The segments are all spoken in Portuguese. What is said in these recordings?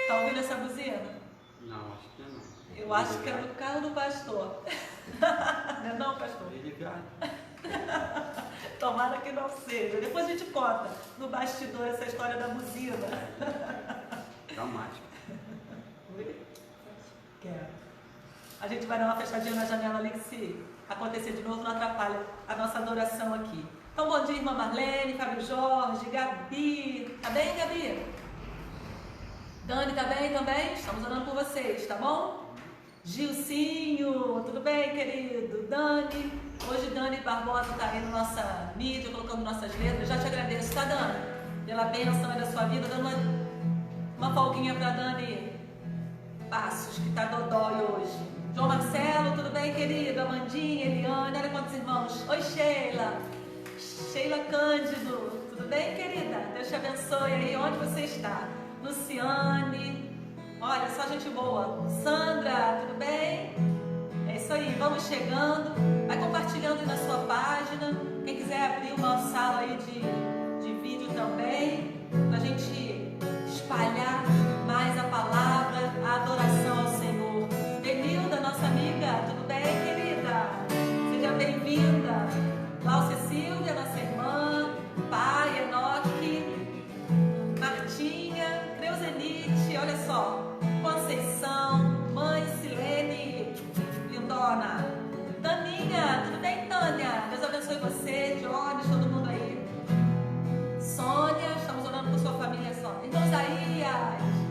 Tá ouvindo essa buzina? Não, acho que não. Eu acho que é do carro do pastor. Não é não, pastor? Ele vai. Tomara que não seja. Depois a gente conta no bastidor essa história da buzina. Dramático. Quero. A gente vai dar uma fechadinha na janela ali que se acontecer de novo não atrapalha a nossa adoração aqui. Então, bom dia, irmã Marlene, Fábio Jorge, Gabi. Tá bem, Gabi? Dani, tá bem também? Estamos orando por vocês, tá bom? Gilcinho, tudo bem, querido? Dani, hoje Dani Barbosa tá aí na nossa mídia, colocando nossas letras. Já te agradeço, tá, Dani? Pela bênção aí da sua vida, dando uma folguinha pra Dani Passos, que tá dodói hoje. João Marcelo, tudo bem, querido? Amandinha, Eliane, olha quantos irmãos. Oi, Sheila. Sheila Cândido, tudo bem, querida? Deus te abençoe aí, onde você está? Luciane, olha, só gente boa. Sandra, tudo bem? É isso aí, vamos chegando. Vai compartilhando aí na sua página. Quem quiser abrir uma sala aí de vídeo também, pra gente espalhar mais a palavra, a adoração ao Senhor. Benilda, nossa amiga, tudo bem, querida? Seja bem-vinda. Cláudia Silvia, nossa irmã, pai, Enoque, Martinha, Creuzenite, olha só, Conceição, mãe Silene, lindona, Taninha, tudo bem, Tânia? Deus abençoe você, Jones, todo mundo aí. Sônia, estamos orando por sua família, Sônia. Então, Isaías,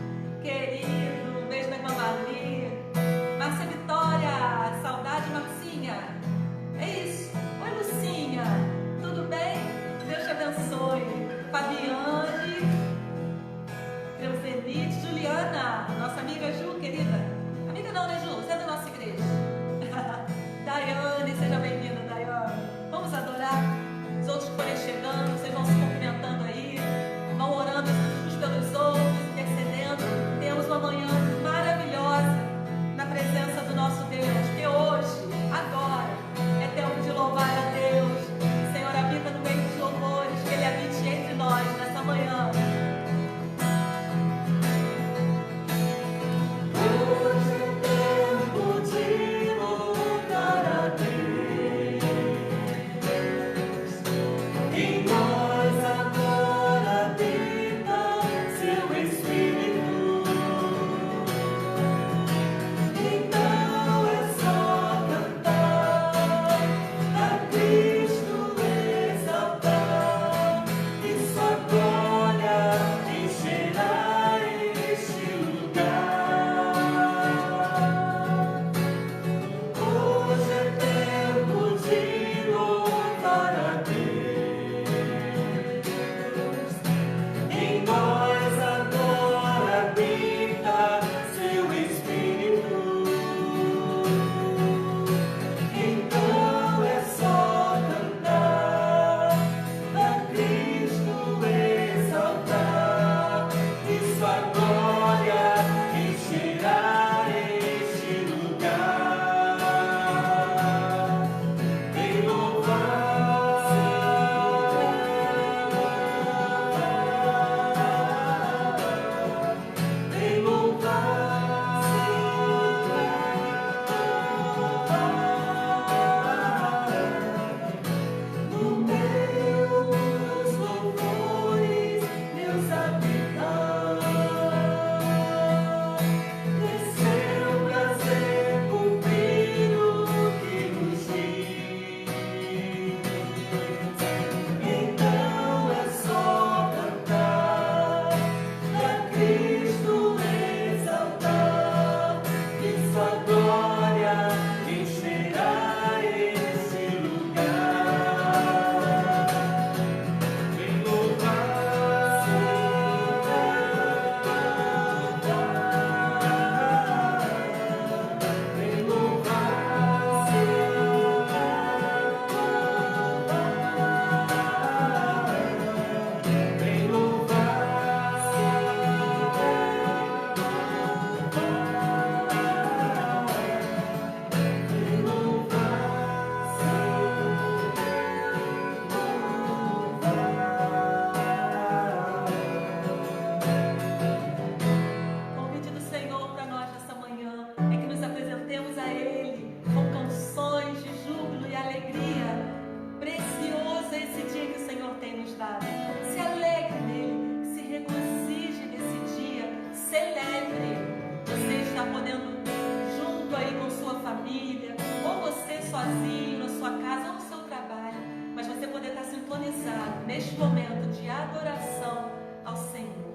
sozinho, na sua casa ou no seu trabalho, mas você poder estar sintonizado neste momento de adoração ao Senhor.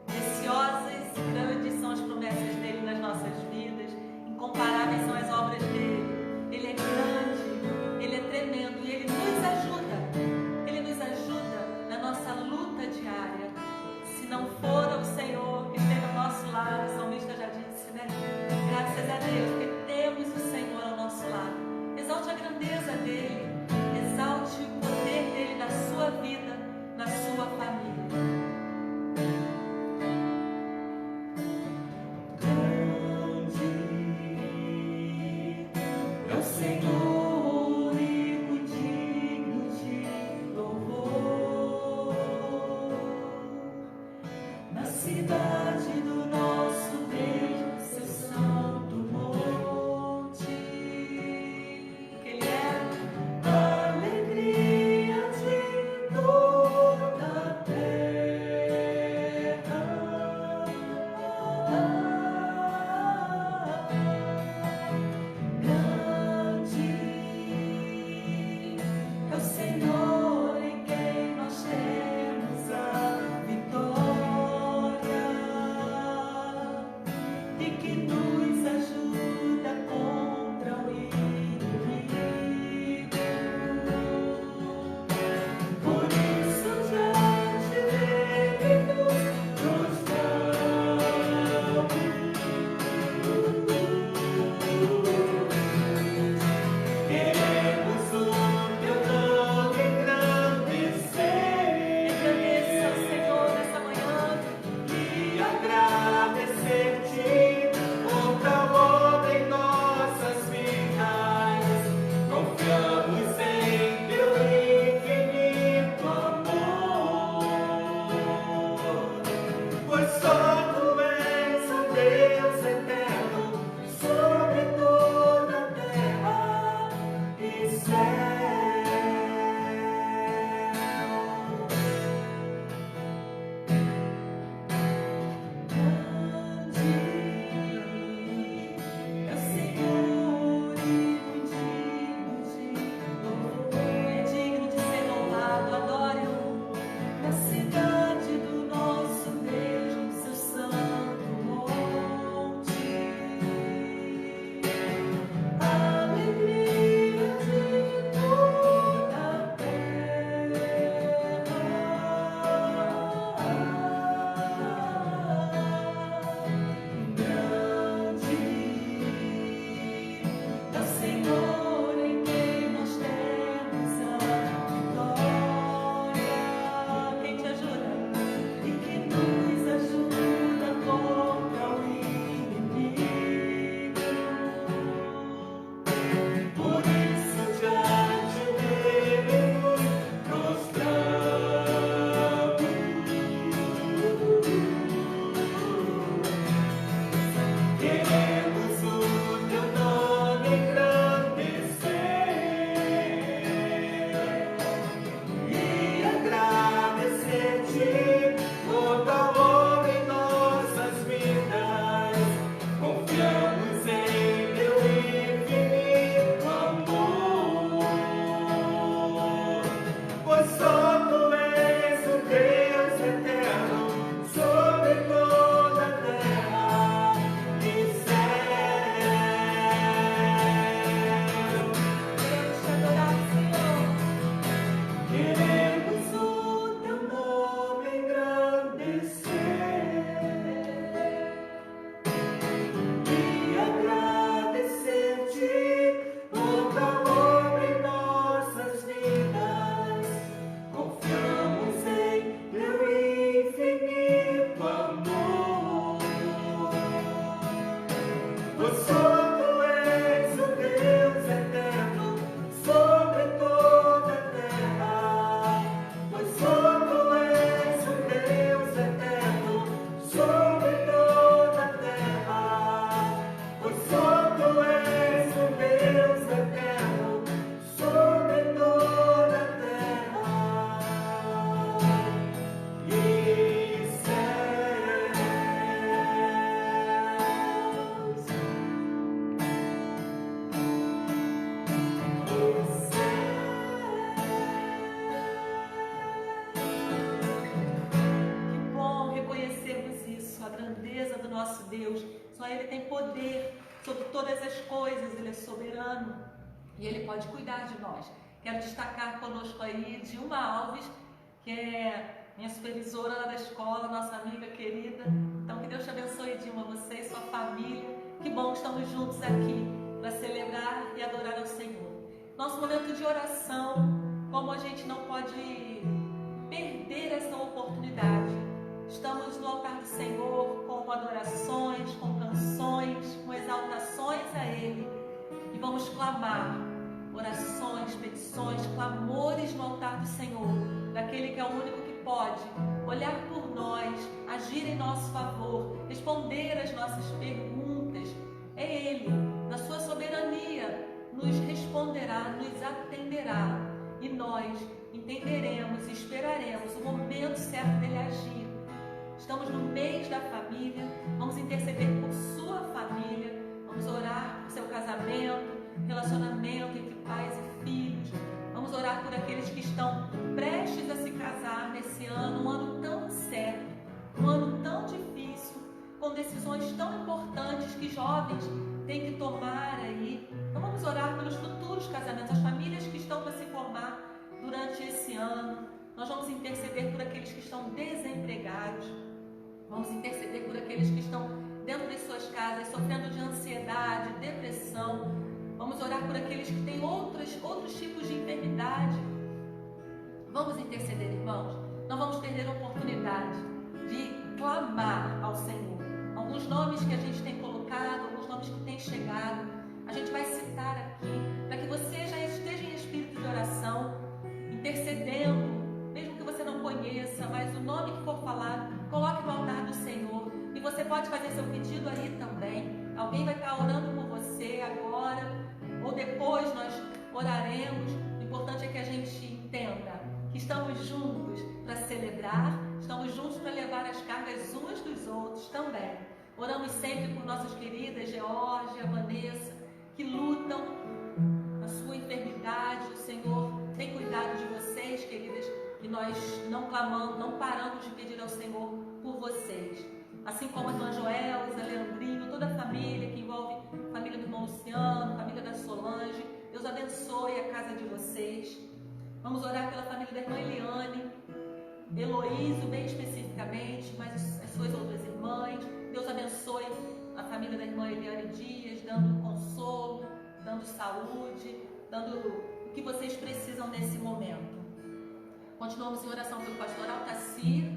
Preciosas e grandes são as promessas dele nas nossas vidas, incomparáveis são as obras dele. Ele é grande, ele é tremendo e ele nos ajuda na nossa luta diária. Se não for o Senhor que esteja ao nosso lado, o salmista já disse, né? Graças a Deus, porque temos o Senhor ao nosso lado. Exalte a grandeza dele, exalte o poder dele na sua vida, na sua família. Sobre toda a terra e céu. Ele tem poder sobre todas as coisas, Ele é soberano e Ele pode cuidar de nós. Quero destacar conosco aí Dilma Alves, que é minha supervisora lá da escola, nossa amiga querida. Então que Deus te abençoe, Dilma, você e sua família. Que bom que estamos juntos aqui para celebrar e adorar ao Senhor. Nosso momento de oração, como a gente não pode perder essa oportunidade. Estamos no altar do Senhor com adorações, com canções, com exaltações a Ele. E vamos clamar orações, petições, clamores no altar do Senhor, daquele que é o único que pode olhar por nós, agir em nosso favor, responder às nossas perguntas. É Ele, na sua soberania, nos responderá, nos atenderá e nós entenderemos e esperaremos o momento certo dele agir. Estamos no mês da família, vamos interceder por sua família, vamos orar por seu casamento, relacionamento entre pais e filhos, vamos orar por aqueles que estão prestes a se casar nesse ano, um ano tão incerto, um ano tão difícil, com decisões tão importantes que jovens têm que tomar aí. Então vamos orar pelos futuros casamentos, as famílias que estão para se formar durante esse ano. Nós vamos interceder por aqueles que estão desempregados, vamos interceder por aqueles que estão dentro de suas casas sofrendo de ansiedade, depressão. Vamos orar por aqueles que têm outros tipos de enfermidade. Vamos interceder, irmãos. Não vamos perder a oportunidade de clamar ao Senhor. Alguns nomes que a gente tem colocado, alguns nomes que têm chegado, a gente vai citar aqui, para que você já esteja em espírito de oração, intercedendo, mesmo que você não conheça, mas o nome que for falado, coloque no altar do Senhor. E você pode fazer seu pedido aí também. Alguém vai estar orando por você agora, ou depois nós oraremos. O importante é que a gente entenda que estamos juntos para celebrar, estamos juntos para levar as cargas uns dos outros também. Oramos sempre por nossas queridas Geórgia, Vanessa, que lutam na sua enfermidade. O Senhor tem cuidado de vocês, queridas, e nós não clamamos, não paramos de pedir ao Senhor por vocês. Assim como a irmã Joelza, Leandrinho, toda a família que envolve a família do irmão Luciano, a família da Solange. Deus abençoe a casa de vocês. Vamos orar pela família da irmã Eliane, Heloísio bem especificamente, mas as suas outras irmãs. Deus abençoe a família da irmã Eliane Dias, dando consolo, dando saúde, dando o que vocês precisam nesse momento. Continuamos em oração pelo pastor Altacir.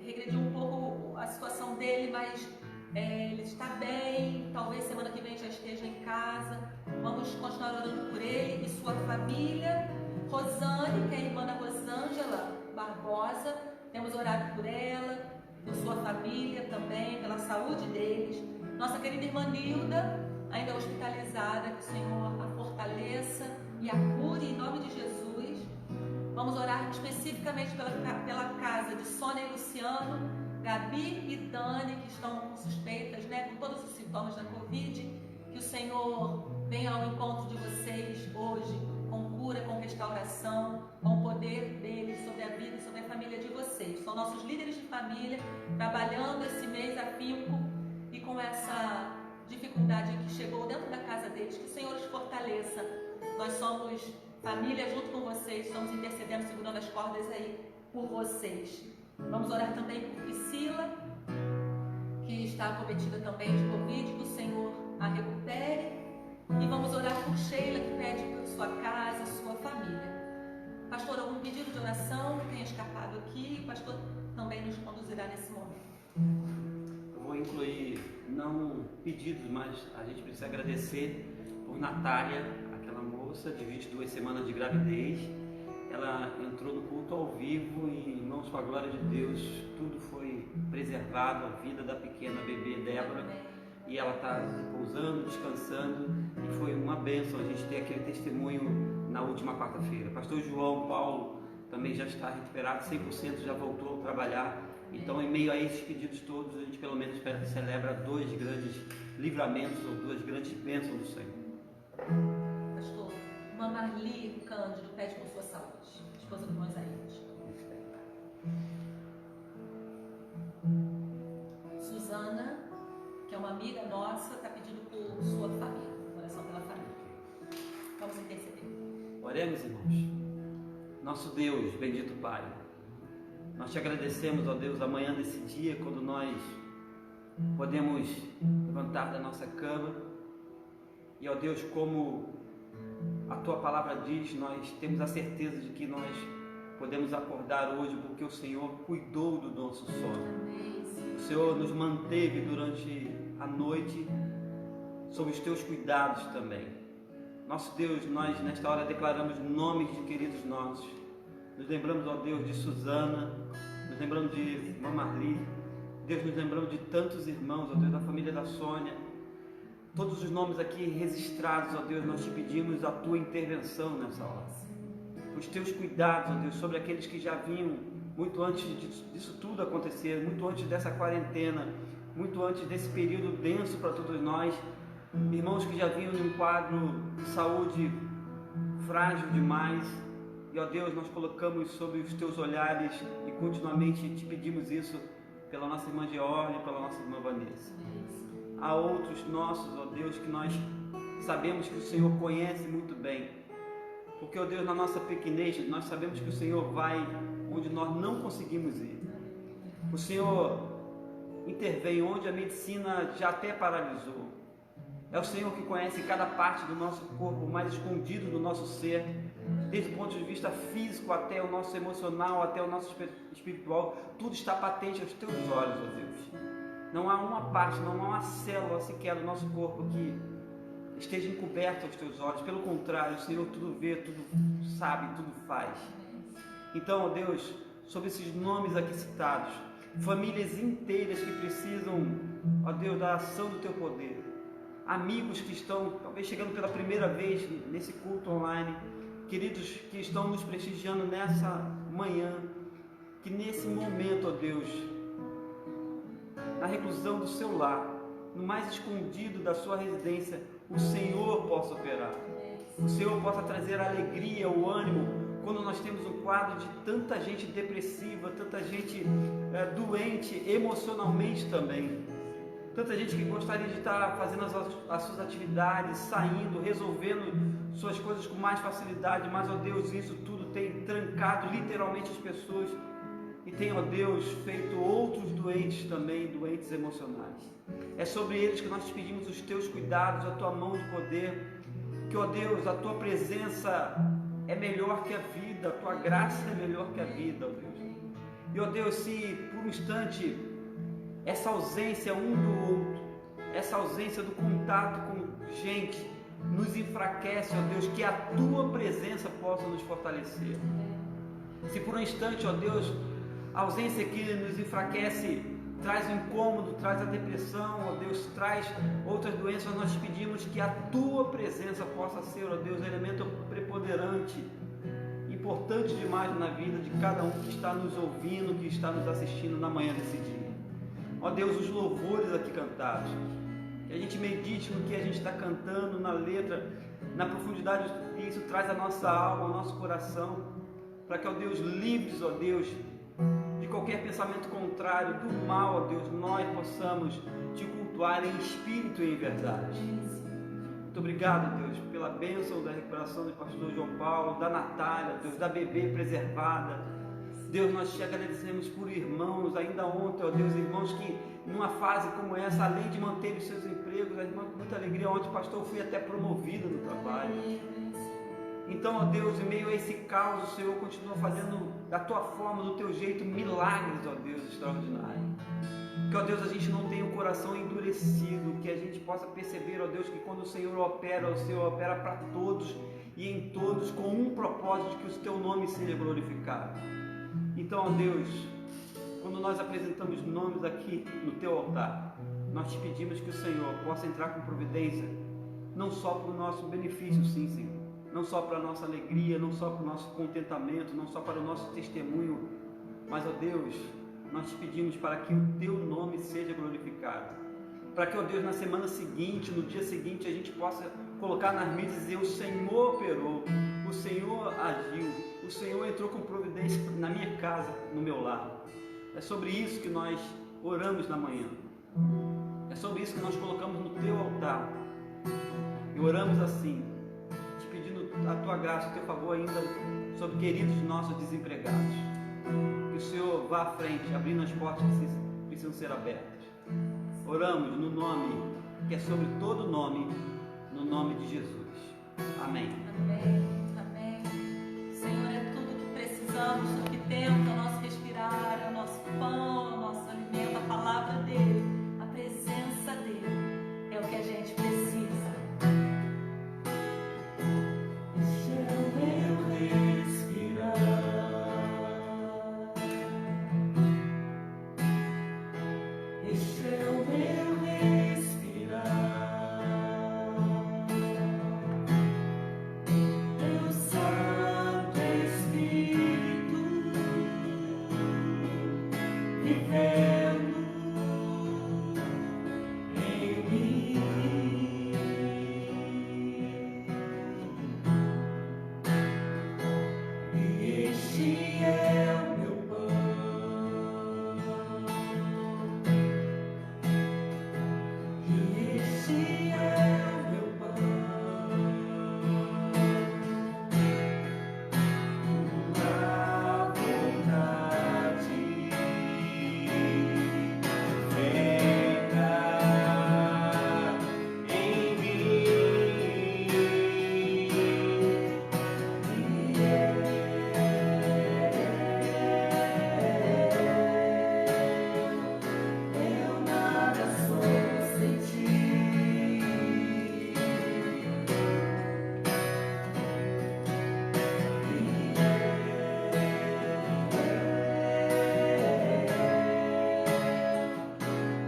Regrediu um pouco a situação dele, mas ele está bem, talvez semana que vem já esteja em casa. Vamos continuar orando por ele e sua família. Rosane, que é a irmã da Rosângela Barbosa, temos orado por ela, por sua família também, pela saúde deles. Nossa querida irmã Nilda, ainda hospitalizada, que o Senhor a fortaleça e a cure em nome de Jesus. Vamos orar especificamente pela casa de Sônia e Luciano, Gabi e Dani, que estão com suspeitas, com todos os sintomas da Covid. Que o Senhor venha ao encontro de vocês hoje, com cura, com restauração, com o poder dele sobre a vida e sobre a família de vocês. São nossos líderes de família, trabalhando esse mês afinco e com essa dificuldade que chegou dentro da casa deles. Que o Senhor os fortaleça. Nós somos família junto com vocês, estamos intercedendo, segurando as cordas aí por vocês. Vamos orar também por Priscila, que está acometida também de Covid, que o Senhor a recupere. E vamos orar por Sheila, que pede por sua casa, sua família. Pastor, algum pedido de oração que tenha escapado aqui? O pastor também nos conduzirá nesse momento. Eu vou incluir, não pedidos, mas a gente precisa agradecer por Natália, aquela moça de 22 semanas de gravidez. Ela entrou no culto ao vivo e, irmãos, com a glória de Deus, tudo foi preservado, a vida da pequena bebê Débora. E ela está repousando, descansando, e foi uma bênção a gente ter aquele testemunho na última quarta-feira. Pastor João Paulo também já está recuperado, 100%, já voltou a trabalhar. Então, em meio a esses pedidos todos, a gente pelo menos celebra 2 grandes livramentos ou 2 grandes bênçãos do Senhor. Pastor, irmã Marli Cândido pede por sua saúde, esposa do irmão Isaías. Suzana, que uma amiga nossa está pedindo por sua família, oração pela família. Vamos interceder. Oremos, irmãos. Nosso Deus, bendito Pai, nós te agradecemos, ó Deus, amanhã desse dia, quando nós podemos levantar da nossa cama e, ó Deus, como a Tua palavra diz, nós temos a certeza de que nós podemos acordar hoje porque o Senhor cuidou do nosso sono. O Senhor nos manteve durante a noite sob os Teus cuidados também. Nosso Deus, nós nesta hora declaramos nomes de queridos nossos. Nos lembramos, ó Deus, de Suzana, nos lembramos de irmã Marli, Deus, nos lembramos de tantos irmãos, ó Deus, da família da Sônia. Todos os nomes aqui registrados, ó Deus, nós te pedimos a Tua intervenção nessa hora. Os Teus cuidados, ó Deus, sobre aqueles que já vinham muito antes disso tudo acontecer, muito antes dessa quarentena, muito antes desse período denso para todos nós. Irmãos que já vinham num quadro de saúde frágil demais. E, ó Deus, nós colocamos sob os Teus olhares e continuamente te pedimos isso pela nossa irmã Georgia e pela nossa irmã Vanessa. Há outros nossos, ó Deus, que nós sabemos que o Senhor conhece muito bem. Porque, ó Deus, na nossa pequenez, nós sabemos que o Senhor vai onde nós não conseguimos ir. O Senhor intervém onde a medicina já até paralisou. É o Senhor que conhece cada parte do nosso corpo, mais escondido do nosso ser, desde o ponto de vista físico até o nosso emocional, até o nosso espiritual. Tudo está patente aos Teus olhos, ó Deus. Não há uma parte, não há uma célula sequer do nosso corpo que esteja encoberta aos Teus olhos. Pelo contrário, o Senhor tudo vê, tudo sabe, tudo faz. Então, ó Deus, sobre esses nomes aqui citados, famílias inteiras que precisam, ó Deus, da ação do Teu poder, amigos que estão talvez chegando pela primeira vez nesse culto online, queridos que estão nos prestigiando nessa manhã, que nesse momento, ó Deus, na reclusão do seu lar, no mais escondido da sua residência, o Senhor possa operar, o Senhor possa trazer a alegria, o ânimo, quando nós temos um quadro de tanta gente depressiva, tanta gente doente emocionalmente também, tanta gente que gostaria de estar fazendo as suas atividades, saindo, resolvendo suas coisas com mais facilidade, mas, ó Deus, isso tudo tem trancado literalmente as pessoas e tem, ó Deus, feito outros doentes também, doentes emocionais. É sobre eles que nós te pedimos os Teus cuidados, a Tua mão de poder, que, ó Deus, a Tua presença é melhor que a vida, a Tua graça é melhor que a vida, ó Deus. E, ó Deus, se por um instante essa ausência um do outro, essa ausência do contato com gente, nos enfraquece, ó Deus, que a Tua presença possa nos fortalecer. Se por um instante, ó Deus, a ausência que nos enfraquece traz o incômodo, traz a depressão, ó Deus, traz outras doenças, nós te pedimos que a Tua presença possa ser, ó Deus, elemento preponderante, importante demais na vida de cada um que está nos ouvindo, que está nos assistindo na manhã desse dia. Ó Deus, os louvores aqui cantados, que a gente medite no que a gente está cantando, na letra, na profundidade que isso traz à nossa alma, ao nosso coração, para que, ó Deus, livres, ó Deus, de qualquer pensamento contrário, do mal, ó Deus, nós possamos Te cultuar em espírito e em verdade. Muito obrigado, Deus, pela bênção da recuperação do pastor João Paulo, da Natália, Deus, da bebê preservada. Deus, nós Te agradecemos por irmãos, ainda ontem, ó Deus, irmãos que numa fase como essa, além de manter os seus empregos, a irmã com muita alegria, ontem, pastor, eu fui até promovido no trabalho. Então, ó Deus, em meio a esse caos, o Senhor continua fazendo da Tua forma, do Teu jeito, milagres, ó Deus, extraordinários. Que, ó Deus, a gente não tenha o coração endurecido, que a gente possa perceber, ó Deus, que quando o Senhor opera para todos e em todos com um propósito, de que o Teu nome seja glorificado. Então, ó Deus, quando nós apresentamos nomes aqui no Teu altar, nós Te pedimos que o Senhor possa entrar com providência, não só para o nosso benefício, sim, Senhor, não só para a nossa alegria, não só para o nosso contentamento, não só para o nosso testemunho, mas, ó Deus, nós Te pedimos para que o Teu nome seja glorificado, para que, ó Deus, na semana seguinte, no dia seguinte, a gente possa colocar nas mídias e dizer: o Senhor operou, o Senhor agiu, o Senhor entrou com providência na minha casa, no meu lar. É sobre isso que nós oramos na manhã. É É sobre isso que nós colocamos no teu altar. E oramos assim, te pedindo a tua graça, o teu favor ainda sobre queridos nossos desempregados. Que o Senhor vá à frente, abrindo as portas que precisam ser abertas. Oramos no nome que é sobre todo nome, no nome de Jesus. Amém. Amém. Amém. Senhor, é tudo que precisamos, tudo que temos, é o nosso respirar, é o nosso pão, é o nosso alimento, a palavra dele, a presença dele, é o que a gente precisa. Este é o meu respirar. Este é o meu respirar. Teu Santo Espírito vivendo em mim. E este é o meu pão. E este é o meu pão. A vontade feita em mim. Eu nada sou sem ti.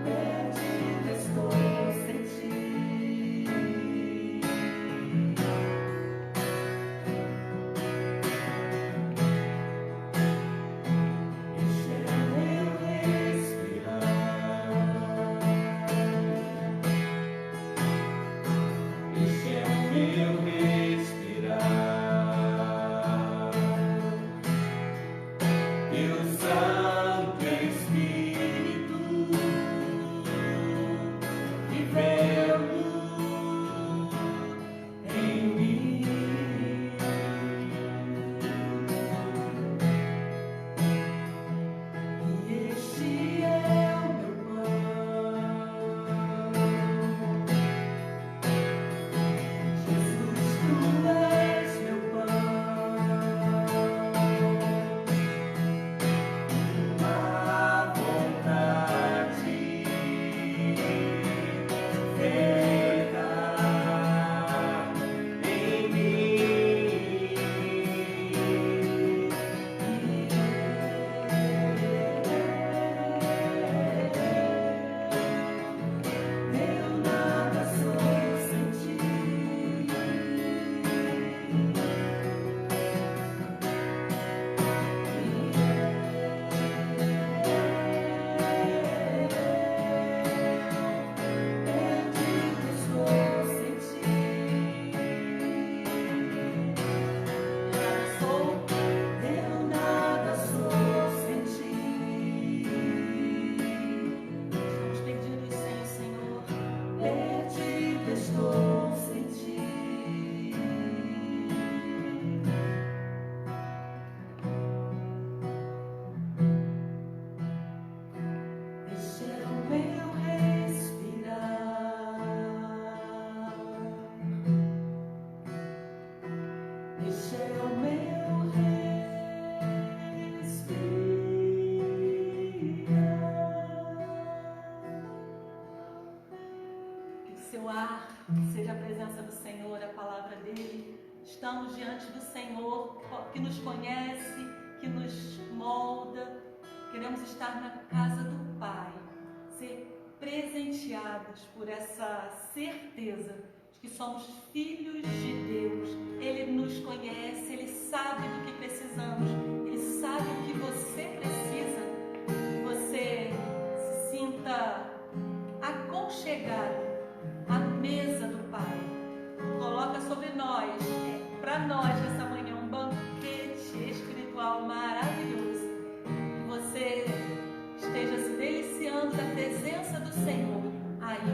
Perdido estou sem ti. Este é o meu respirar. Este é o meu respirar. Teu Santo Espírito vivendo em mim. E este é o meu pão. Jesus, tu és meu pão. A vontade feita em mim. Eu nada sou sem ti. Perdido estou sem ti. Eu nada sou sem ti. Estamos perdidos sem o Senhor. Perdido estou sem ti. Este é o meu respirar. Este é o meu respirar. Que o seu ar seja a presença do Senhor, a palavra dele. Estamos diante do Senhor, que nos conhece, que nos molda. Queremos estar na casa do Pai, ser presenteados por essa certeza de que somos filhos de Deus. Ele nos conhece, Ele sabe do que precisamos, Ele sabe o que você precisa. Que você se sinta aconchegado à mesa do Pai. Coloca sobre nós, para nós nessa manhã, um banquete espiritual maravilhoso. Que você esteja se deliciando da presença do Senhor aí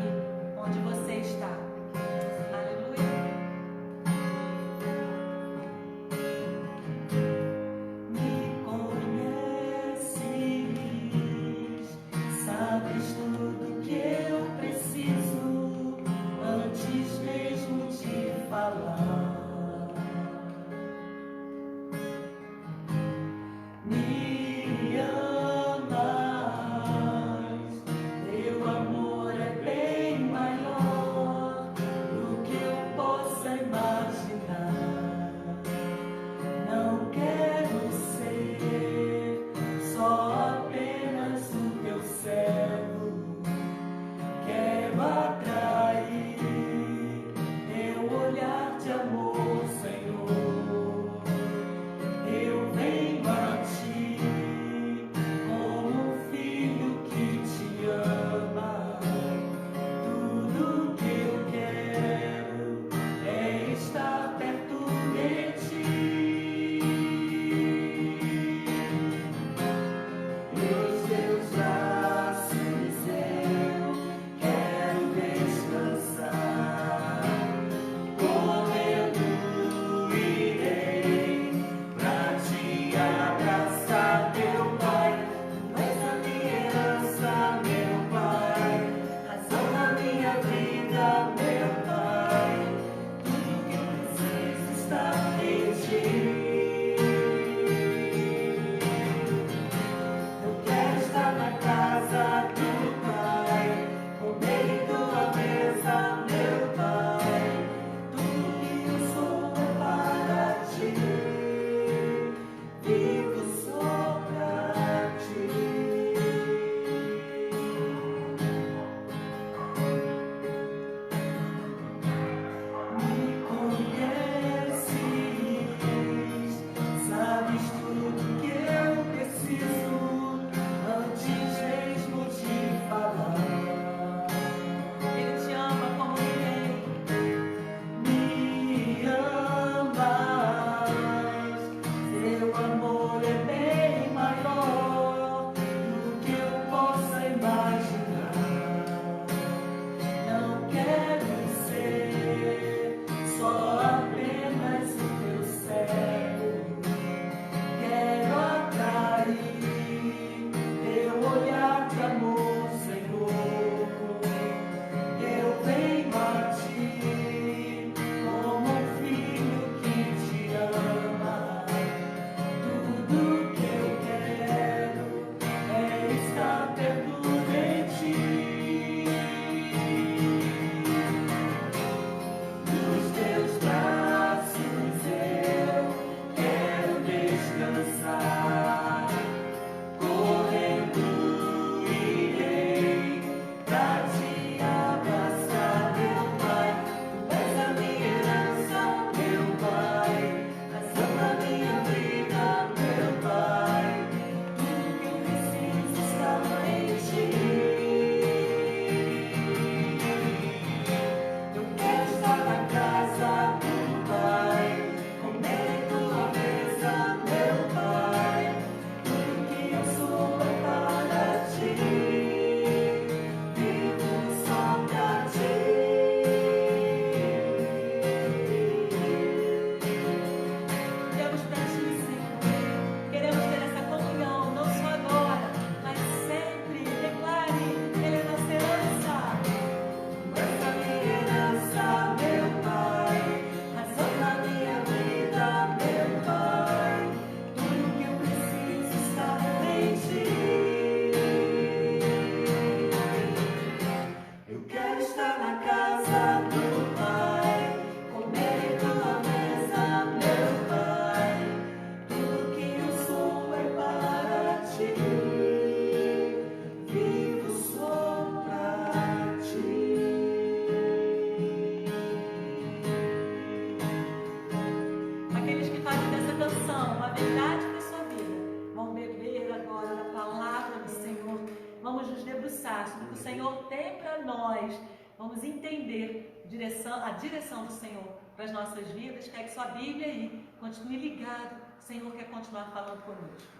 Vamos entender a direção do Senhor para as nossas vidas. Pegue sua Bíblia e continue ligado. O Senhor quer continuar falando conosco.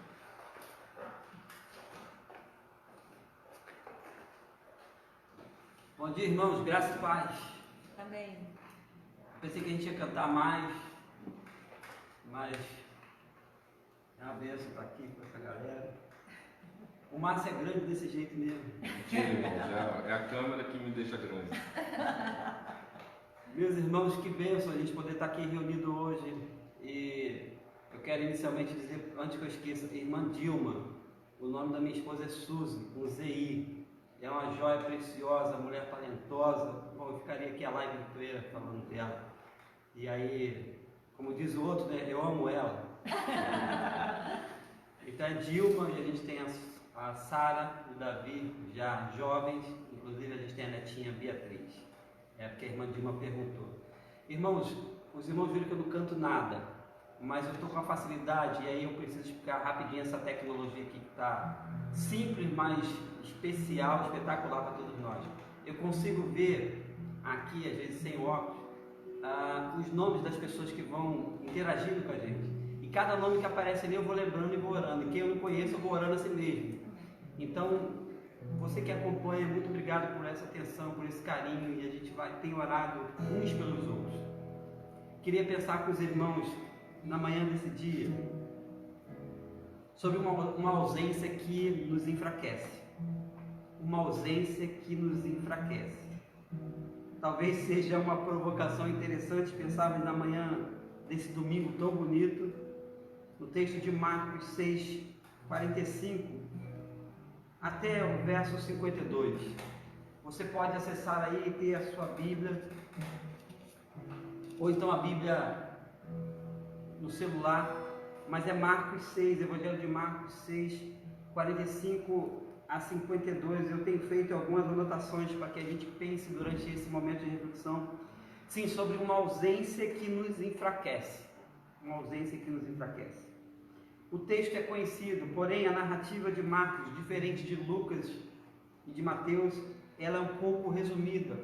Bom dia, irmãos. Graça e paz. Amém. Pensei que a gente ia cantar mais, mas é uma bênção estar aqui com essa galera. O Márcio é grande desse jeito mesmo. Mentira, irmão, é a câmera que me deixa grande. Meus irmãos, que bênção a gente poder estar aqui reunido hoje. E eu quero inicialmente dizer, antes que eu esqueça, irmã Dilma, o nome da minha esposa é Suzy, com Z-I. É uma joia preciosa, mulher talentosa. Bom, eu ficaria aqui a live inteira falando dela. E aí, como diz o outro, né, eu amo ela. Então é Dilma, e a gente tem a Sara e o Davi, já jovens, inclusive a gente tem a netinha Beatriz. É porque a irmã Dilma perguntou. Irmãos, os irmãos viram que eu não canto nada, mas eu estou com uma facilidade, e aí eu preciso explicar rapidinho essa tecnologia aqui que está simples, mas especial, espetacular para todos nós. Eu consigo ver aqui, às vezes sem óculos, os nomes das pessoas que vão interagindo com a gente. E cada nome que aparece ali eu vou lembrando e vou orando. E quem eu não conheço eu vou orando assim mesmo. Então, você que acompanha, muito obrigado por essa atenção, por esse carinho. E a gente tem orado uns pelos outros. Queria pensar com os irmãos na manhã desse dia sobre uma ausência que nos enfraquece. Uma ausência que nos enfraquece. Talvez seja uma provocação interessante pensarmos na manhã desse domingo tão bonito, no texto de Marcos 6, 45 até o verso 52. Você pode acessar aí e ter a sua Bíblia, ou então a Bíblia no celular, mas é Marcos 6, Evangelho de Marcos 6, 45 a 52. Eu tenho feito algumas anotações para que a gente pense durante esse momento de reflexão, sim, sobre uma ausência que nos enfraquece. Uma ausência que nos enfraquece. O texto é conhecido, porém a narrativa de Marcos, diferente de Lucas e de Mateus, ela é um pouco resumida.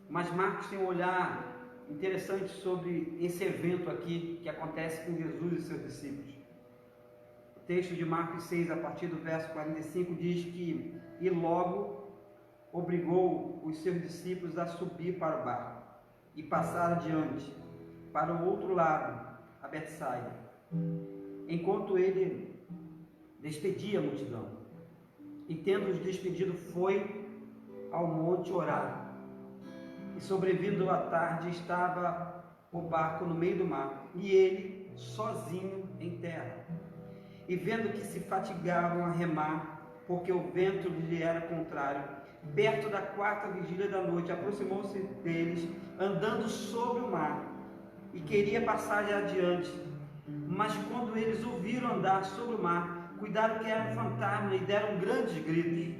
Mas Marcos tem um olhar interessante sobre esse evento aqui que acontece com Jesus e seus discípulos. O texto de Marcos 6, a partir do verso 45, diz que e logo obrigou os seus discípulos a subir para o barco e passar adiante para o outro lado, a Betsaida, enquanto ele despedia a multidão. E tendo-os despedido, foi ao monte orar. E sobrevindo a tarde, estava o barco no meio do mar, e ele sozinho em terra. E vendo que se fatigavam a remar, porque o vento lhe era contrário, perto da 4ª vigília da noite, aproximou-se deles, andando sobre o mar, e queria passar adiante. Mas quando eles o viram andar sobre o mar, cuidaram que era um fantasma e deram grandes gritos,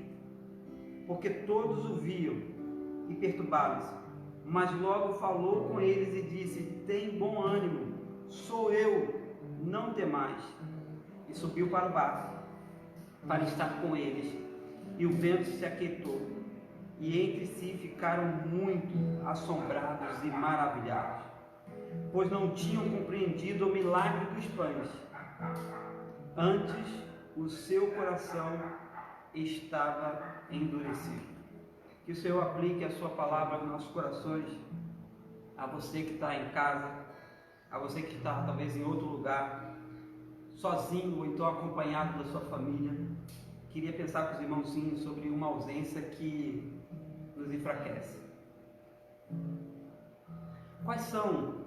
porque todos o viam e perturbaram-se. Mas logo falou com eles e disse: tem bom ânimo, sou eu, não temais. E subiu para o barco para estar com eles, e o vento se aquietou, e entre si ficaram muito assombrados e maravilhados, pois não tinham compreendido o milagre dos pães. Antes o seu coração estava endurecido. Que o Senhor aplique a sua palavra nos nossos corações, a você que está em casa, a você que está talvez em outro lugar, sozinho ou então acompanhado da sua família. Queria pensar com os irmãozinhos sobre uma ausência que nos enfraquece. Quais são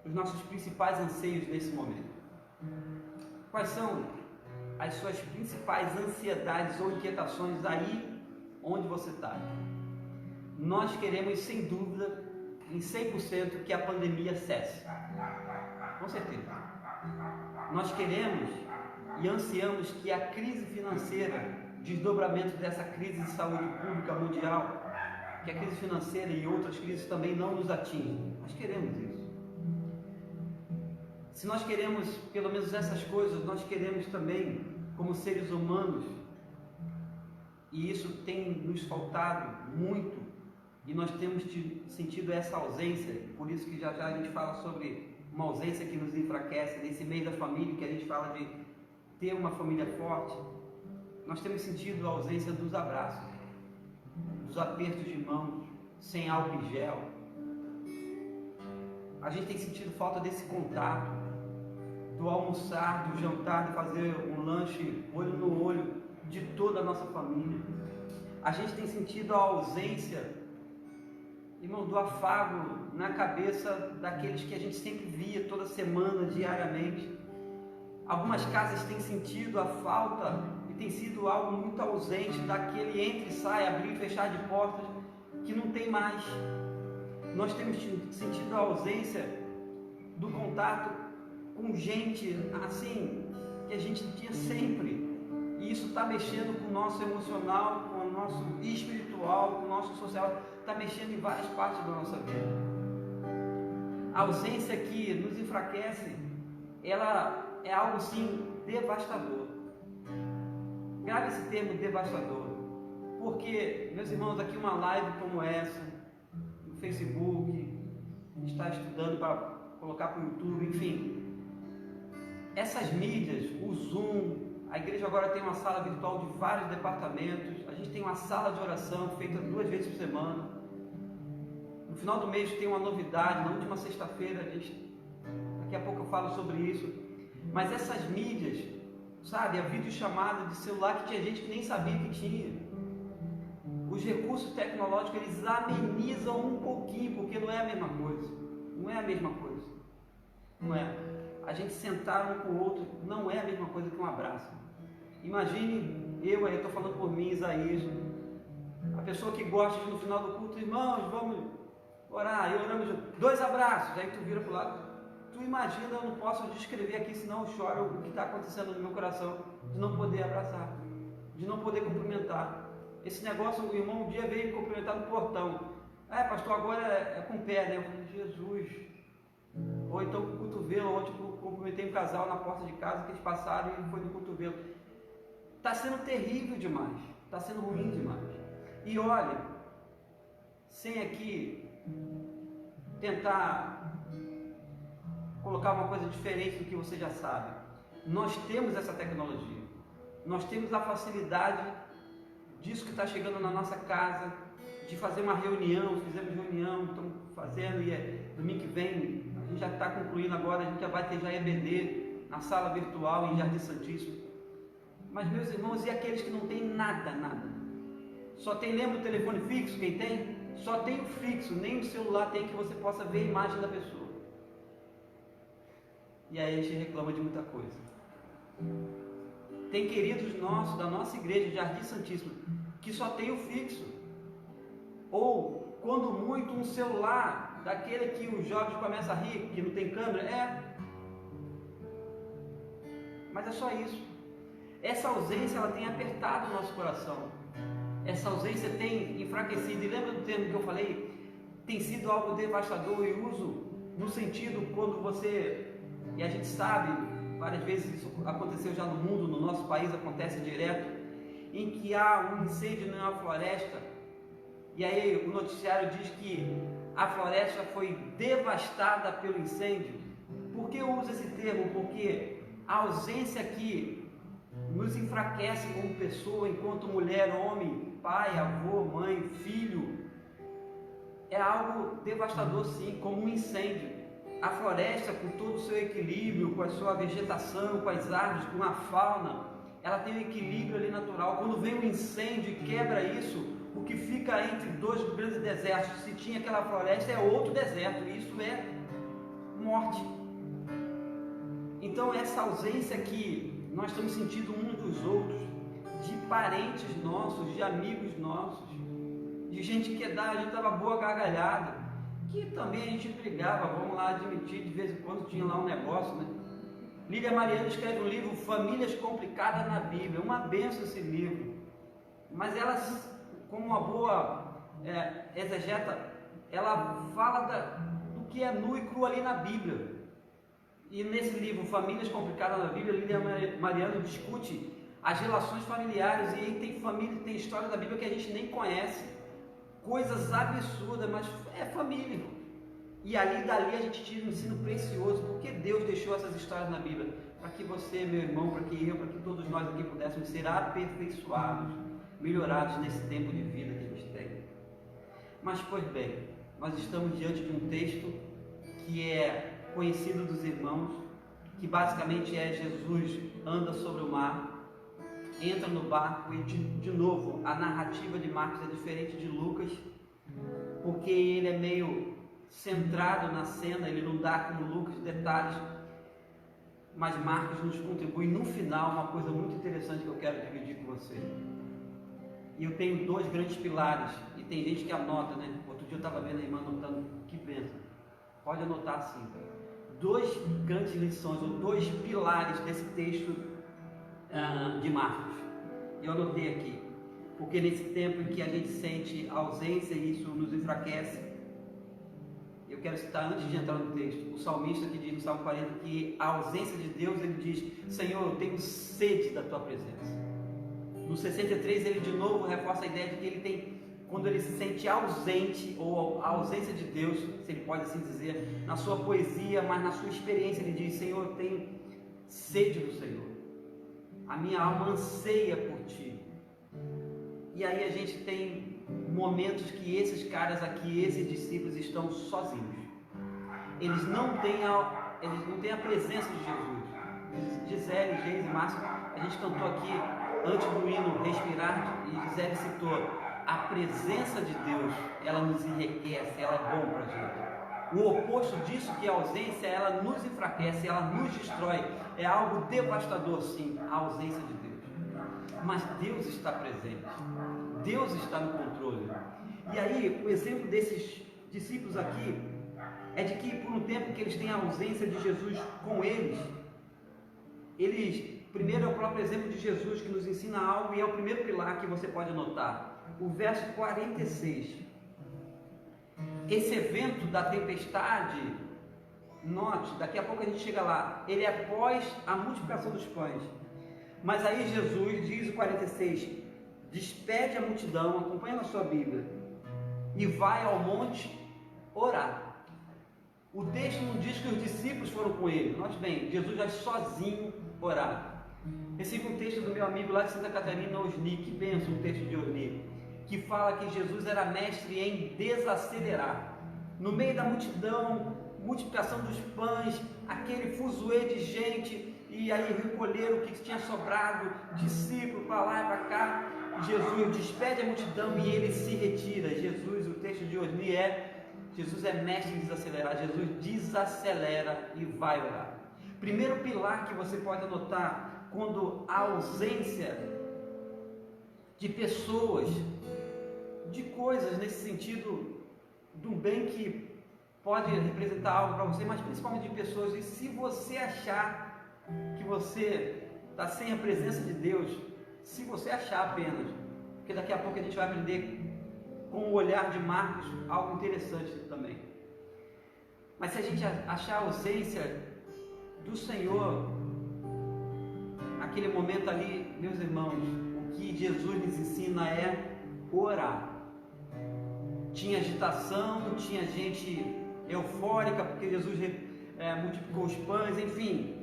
os nossos principais anseios nesse momento? Quais são as suas principais ansiedades ou inquietações aí onde você está? Nós queremos, sem dúvida, em 100% que a pandemia cesse. Com certeza. Nós queremos e ansiamos que a crise financeira, desdobramento dessa crise de saúde pública mundial, que a crise financeira e outras crises também não nos atinjam. Nós queremos isso. Se nós queremos pelo menos essas coisas, nós queremos também, como seres humanos, e isso tem nos faltado muito, e nós temos sentido essa ausência, por isso que já a gente fala sobre uma ausência que nos enfraquece, nesse meio da família, que a gente fala de ter uma família forte. Nós temos sentido a ausência dos abraços, dos apertos de mãos, sem álcool em gel. A gente tem sentido falta desse contato, do almoçar, do jantar, de fazer um lanche olho no olho de toda a nossa família. A gente tem sentido a ausência, irmão, do afago na cabeça daqueles que a gente sempre via toda semana, diariamente. Algumas casas têm sentido a falta e tem sido algo muito ausente daquele entre e sai, abrir e fechar de portas, que não tem mais. Nós temos sentido a ausência do contato com gente assim, que a gente tinha sempre. E isso está mexendo com o nosso emocional, com o nosso espiritual, com o nosso social, está mexendo em várias partes da nossa vida. A ausência que nos enfraquece, ela é algo sim devastador. Grave esse termo devastador, porque, meus irmãos, aqui uma live como essa, no Facebook, está estudando para colocar para o YouTube, enfim, essas mídias, o Zoom, a igreja agora tem uma sala virtual de vários departamentos, a gente tem uma sala de oração feita 2 vezes por semana. No final do mês tem uma novidade, na última sexta-feira, daqui a pouco eu falo sobre isso. Mas essas mídias, sabe, a videochamada de celular que tinha gente que nem sabia que tinha. os recursos tecnológicos, eles amenizam um pouquinho, porque não é a mesma coisa. Não é a mesma coisa. Não é. A gente sentar um com o outro não é a mesma coisa que um abraço. Imagine eu estou falando por mim, Isaías, a pessoa que gosta de no final do culto, irmãos, vamos orar, e oramos 2 abraços, aí tu vira para o lado. Tu imagina, eu não posso descrever aqui, senão eu choro o que está acontecendo no meu coração, de não poder abraçar, de não poder cumprimentar. Esse negócio, o irmão um dia veio me cumprimentar no portão. Pastor, agora é com o pé, né? Eu falei, Jesus. Ou então com o cotovelo. Ontem eu cumprimentei um casal na porta de casa que eles passaram e foi no cotovelo. Está sendo terrível demais. Está sendo ruim demais. E olha, sem aqui tentar colocar uma coisa diferente do que você já sabe. Nós temos essa tecnologia. Nós temos a facilidade disso que está chegando na nossa casa, de fazer uma reunião. Fizemos reunião, estamos fazendo, e domingo que vem, a gente já está concluindo agora, a gente já vai ter já EBD na sala virtual em Jardim Santíssimo. Mas meus irmãos, e aqueles que não têm nada, só tem, lembra o telefone fixo, quem tem? Só tem o fixo, nem o celular tem que você possa ver a imagem da pessoa. E aí a gente reclama de muita coisa. Tem queridos nossos, da nossa igreja, Jardim Santíssimo, que só tem o fixo. Ou, quando muito, um celular, daquele que os jovens começam a rir, que não tem câmera, Mas é só isso. Essa ausência, ela tem apertado o nosso coração. Essa ausência tem enfraquecido. E lembra do termo que eu falei? Tem sido algo devastador, e uso no sentido quando você, e a gente sabe, várias vezes isso aconteceu já no mundo, no nosso país acontece direto, em que há um incêndio numa floresta, e aí o noticiário diz que a floresta foi devastada pelo incêndio. Por que eu uso esse termo? Porque a ausência aqui nos enfraquece como pessoa, enquanto mulher, homem, pai, avô, mãe, filho. É algo devastador, sim, como um incêndio. A floresta, com todo o seu equilíbrio, com a sua vegetação, com as árvores, com a fauna, ela tem um equilíbrio ali natural. Quando vem um incêndio e quebra isso, o que fica entre dois grandes desertos, se tinha aquela floresta, é outro deserto, e isso é morte. Então essa ausência que nós estamos sentindo uns dos outros, de parentes nossos, de amigos nossos, de gente que a gente dava boa gargalhada, que também a gente brigava, vamos lá admitir, de vez em quando tinha lá um negócio, né? Lídia Mariana escreve um livro, Famílias Complicadas na Bíblia, uma benção esse livro, mas ela, como uma boa exegeta, ela fala do que é nu e cru ali na Bíblia. E nesse livro, Famílias Complicadas na Bíblia, Lídia Mariana discute as relações familiares, e aí tem família, tem história da Bíblia que a gente nem conhece, coisas absurdas, mas é família, irmão. E ali dali a gente tira um ensino precioso, porque Deus deixou essas histórias na Bíblia, para que você, meu irmão, para que eu, para que todos nós aqui pudéssemos ser aperfeiçoados, melhorados nesse tempo de vida que a gente tem. Mas, pois bem, nós estamos diante de um texto que é conhecido dos irmãos, que basicamente é Jesus anda sobre o mar, entra no barco, e de novo, a narrativa de Marcos é diferente de Lucas, porque ele é meio centrado na cena, ele não dá como Lucas detalhes, mas Marcos nos contribui no final uma coisa muito interessante que eu quero dividir com você. E eu tenho dois grandes pilares, e tem gente que anota, né? Outro dia eu estava vendo a irmã anotando, que pensa, pode anotar sim. Dois grandes lições, ou dois pilares desse texto de Marcos. Eu anotei aqui, porque nesse tempo em que a gente sente a ausência e isso nos enfraquece, eu quero citar antes de entrar no texto, o salmista que diz no Salmo 40 que a ausência de Deus, ele diz, Senhor, eu tenho sede da tua presença. No 63 ele de novo reforça a ideia de que ele tem, quando ele se sente ausente, ou a ausência de Deus, se ele pode assim dizer, na sua poesia, mas na sua experiência, ele diz, Senhor, eu tenho sede do Senhor. A minha alma anseia por Ti. E aí a gente tem momentos que esses caras aqui, esses discípulos estão sozinhos. Eles não têm a presença de Jesus. Gisele, Geis e Márcio, a gente cantou aqui antes do hino Respirar, e Gisele citou, a presença de Deus, ela nos enriquece, ela é bom para a gente. O oposto disso, que é a ausência, ela nos enfraquece, ela nos destrói. É algo devastador, sim, a ausência de Deus. Mas Deus está presente, Deus está no controle. E aí, o exemplo desses discípulos aqui é de que por um tempo que eles têm a ausência de Jesus com eles, primeiro é o próprio exemplo de Jesus que nos ensina algo, e é o primeiro pilar que você pode anotar. O verso 46. Esse evento da tempestade, note, daqui a pouco a gente chega lá, ele é após a multiplicação dos pães. Mas aí Jesus diz o 46, despede a multidão, acompanha na sua Bíblia, e vai ao monte orar. O texto não diz que os discípulos foram com ele, note bem, Jesus vai sozinho orar. Recebi um texto do meu amigo lá de Santa Catarina, Osni, que benção o texto de Osni, que fala que Jesus era mestre em desacelerar. No meio da multidão, multiplicação dos pães, aquele fuzuê de gente, e aí recolheram o que tinha sobrado, discípulo para lá e para cá. Jesus despede a multidão e ele se retira. Jesus, o texto de Osni Jesus é mestre em desacelerar. Jesus desacelera e vai orar. Primeiro pilar que você pode anotar, quando a ausência de pessoas, de coisas nesse sentido, de um bem que pode representar algo para você, mas principalmente de pessoas, e se você achar que você está sem a presença de Deus, se você achar apenas, porque daqui a pouco a gente vai aprender com o olhar de Marcos algo interessante também. Mas se a gente achar a ausência do Senhor, naquele momento ali, meus irmãos, o que Jesus nos ensina é orar. Tinha agitação, tinha gente eufórica, porque Jesus multiplicou os pães, enfim.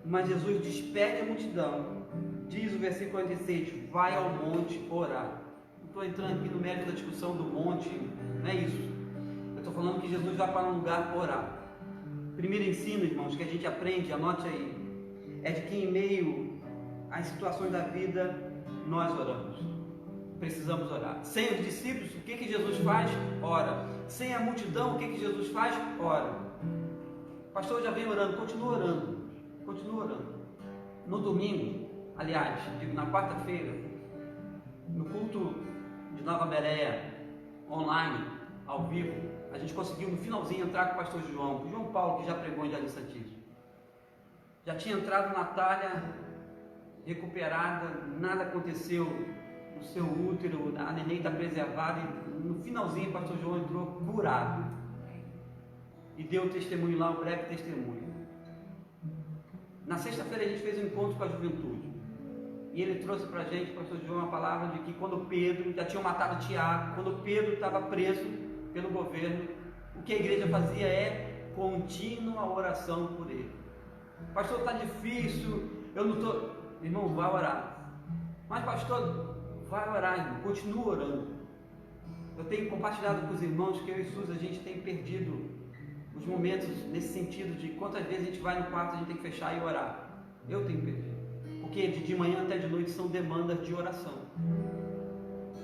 Mas Jesus despede a multidão. Diz o versículo 46, vai ao monte orar. Não estou entrando aqui no mérito da discussão do monte, não é isso. Eu estou falando que Jesus vai para um lugar orar. Primeiro ensino, irmãos, que a gente aprende, anote aí, é de que em meio às situações da vida, nós oramos. Precisamos orar. Sem os discípulos, o que Jesus faz? Ora. Sem a multidão, o que Jesus faz? Ora. Pastor, eu já venho orando, continua orando. Continua orando. No domingo, aliás, na quarta-feira, no culto de Nova Bereia, online, ao vivo, a gente conseguiu no finalzinho entrar com o pastor João Paulo, que já pregou em Jardim Santíssimo. Já tinha entrado Natália recuperada, nada aconteceu no seu útero, a neném está preservada, e no finalzinho o pastor João entrou curado e deu testemunho lá, um breve testemunho. Na sexta-feira a gente fez um encontro com a juventude e ele trouxe para a gente, o pastor João, a palavra de que quando Pedro, já tinham matado Tiago, quando Pedro estava preso pelo governo, o que a igreja fazia é contínua oração por ele. Pastor, está difícil, eu não estou... Irmão, vai orar. Mas pastor, vai orar, irmão, continua orando. Eu tenho compartilhado com os irmãos que eu e Suzy, a gente tem perdido os momentos nesse sentido de quantas vezes a gente vai no quarto, a gente tem que fechar e orar. Eu tenho perdido. Porque de manhã até de noite são demandas de oração.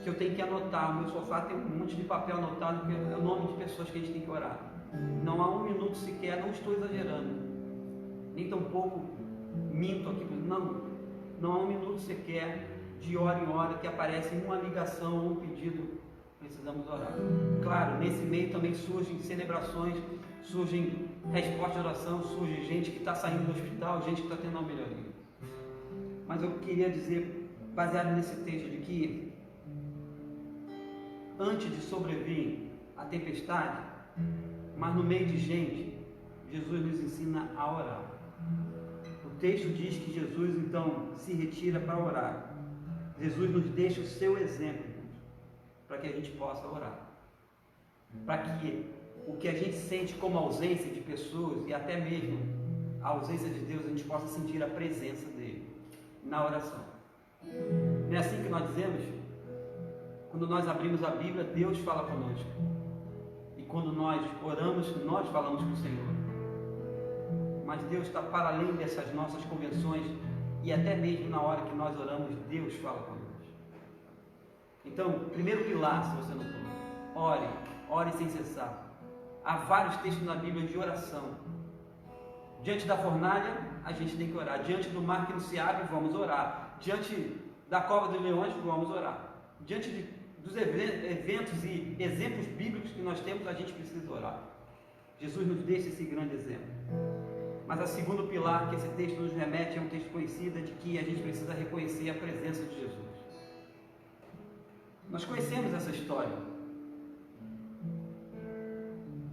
Que eu tenho que anotar. O meu sofá tem um monte de papel anotado, que é o nome de pessoas que a gente tem que orar. Não há um minuto sequer, não estou exagerando. Nem tampouco minto aqui. Não há um minuto sequer de hora em hora que aparece uma ligação ou um pedido. Precisamos orar. Claro, nesse meio também surgem celebrações, surgem respostas de oração, surge gente que está saindo do hospital, gente que está tendo uma melhoria. Mas eu queria dizer, baseado nesse texto, de que antes de sobrevir a tempestade, mas no meio de gente, Jesus nos ensina a orar. O texto diz que Jesus então se retira para orar. Jesus nos deixa o seu exemplo para que a gente possa orar. Para que o que a gente sente como ausência de pessoas e até mesmo a ausência de Deus, a gente possa sentir a presença dele na oração. Não é assim que nós dizemos? Quando nós abrimos a Bíblia, Deus fala conosco. E quando nós oramos, nós falamos com o Senhor. Mas Deus está para além dessas nossas convenções, e até mesmo na hora que nós oramos, Deus fala conosco. Então, primeiro pilar, se você notou, ore, ore sem cessar. Há vários textos na Bíblia de oração. Diante da fornalha, a gente tem que orar. Diante do mar que não se abre, vamos orar. Diante da cova dos leões, vamos orar. Diante dos eventos e exemplos bíblicos que nós temos, a gente precisa orar. Jesus nos deixa esse grande exemplo. Mas o segundo pilar que esse texto nos remete é um texto conhecido, de que a gente precisa reconhecer a presença de Jesus. Nós conhecemos essa história.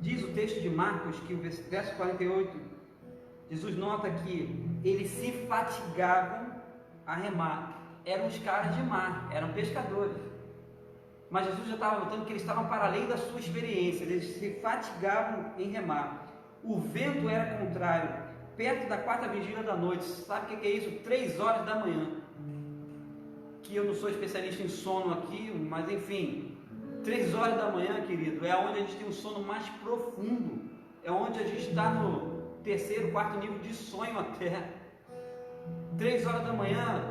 Diz o texto de Marcos que o verso 48, Jesus nota que eles se fatigavam a remar. Eram os caras de mar, eram pescadores. Mas Jesus já estava notando que eles estavam para além da sua experiência, eles se fatigavam em remar. O vento era contrário, perto da 4ª vigília da noite. Sabe o que é isso? 3 horas da manhã. Que eu não sou especialista em sono aqui, mas enfim, 3 horas da manhã, querido, é onde a gente tem um sono mais profundo, é onde a gente está no 3º, 4º nível de sonho até. 3 horas da manhã,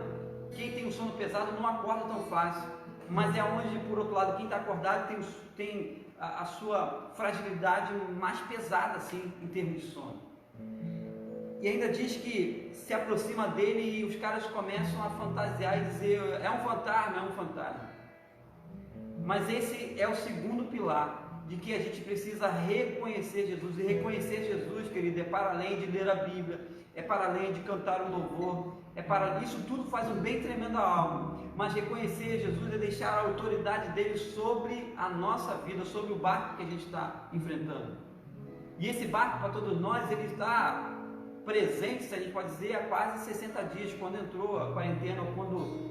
quem tem um sono pesado não acorda tão fácil, mas é onde, por outro lado, quem está acordado tem a sua fragilidade mais pesada, assim, em termos de sono. E ainda diz que se aproxima dele e os caras começam a fantasiar e dizer, é um fantasma, é um fantasma. Mas esse é o segundo pilar, de que a gente precisa reconhecer Jesus. E reconhecer Jesus, querido, é para além de ler a Bíblia, é para além de cantar um louvor, isso tudo faz um bem tremendo à alma. Mas reconhecer Jesus é deixar a autoridade dele sobre a nossa vida, sobre o barco que a gente está enfrentando. E esse barco, para todos nós, ele está presente, se a gente pode dizer, há quase 60 dias, quando entrou a quarentena, ou quando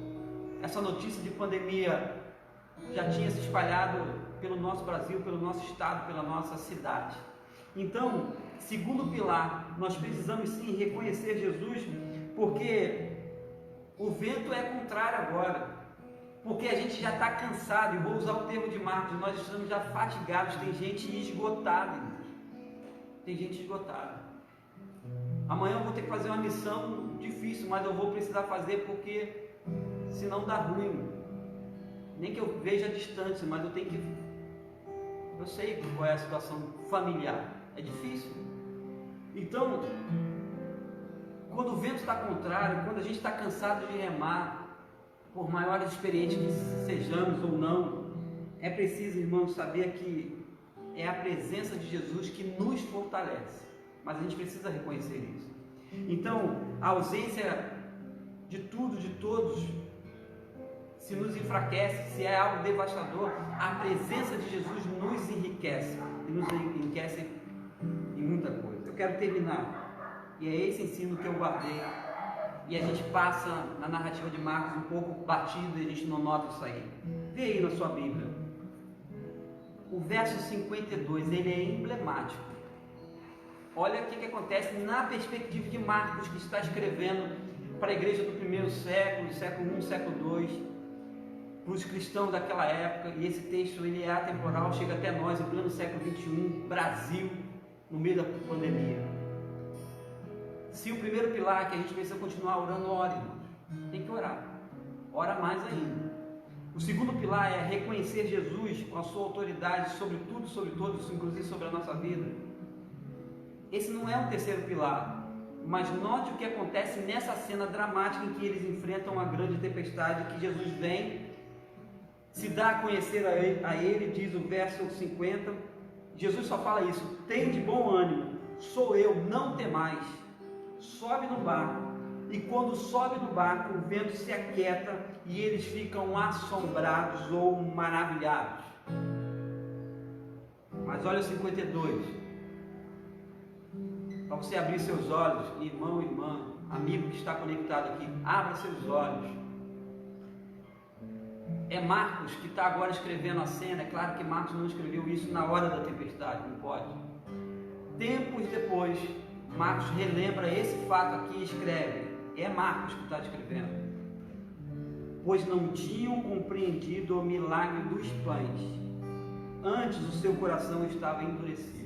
essa notícia de pandemia já tinha se espalhado pelo nosso Brasil, pelo nosso estado, pela nossa cidade. Então, segundo pilar, nós precisamos sim reconhecer Jesus, porque o vento é contrário agora, porque a gente já está cansado, e vou usar o termo de Marcos, nós estamos já fatigados, tem gente esgotada, tem gente esgotada. Amanhã eu vou ter que fazer uma missão difícil, mas eu vou precisar fazer porque senão dá ruim. Nem que eu veja a distância, mas eu sei qual é a situação familiar. É difícil. Então, quando o vento está contrário, quando a gente está cansado de remar, por maiores experientes que sejamos ou não, é preciso, irmãos, saber que é a presença de Jesus que nos fortalece. Mas a gente precisa reconhecer isso. Então, a ausência de tudo, de todos, se nos enfraquece, se é algo devastador, a presença de Jesus nos enriquece. E nos enriquece em muita coisa. Eu quero terminar. E é esse ensino que eu guardei. E a gente passa na narrativa de Marcos um pouco batido e a gente não nota isso aí. Vê aí na sua Bíblia. O verso 52, ele é emblemático. Olha o que acontece na perspectiva de Marcos, que está escrevendo para a igreja do primeiro século, século I, século II, para os cristãos daquela época. E esse texto ele é atemporal, chega até nós em pleno século XXI, Brasil, no meio da pandemia. Se o primeiro pilar que a gente precisa continuar orando, ore, irmãos. Tem que orar. Ora mais ainda. O segundo pilar é reconhecer Jesus com a sua autoridade sobre tudo, sobre todos, inclusive sobre a nossa vida. Esse não é o terceiro pilar, mas note o que acontece nessa cena dramática em que eles enfrentam uma grande tempestade, que Jesus vem, se dá a conhecer a ele, diz o verso 50, Jesus só fala isso, tem de bom ânimo, sou eu, não temais, sobe no barco, e quando sobe no barco, o vento se aquieta e eles ficam assombrados ou maravilhados. Mas olha o 52, para você abrir seus olhos, irmão, irmã, amigo que está conectado aqui, abra seus olhos. É Marcos que está agora escrevendo a cena. É claro que Marcos não escreveu isso na hora da tempestade, não pode. Tempos depois, Marcos relembra esse fato aqui e escreve. É Marcos que está escrevendo. Pois não tinham compreendido o milagre dos pães. Antes o seu coração estava endurecido.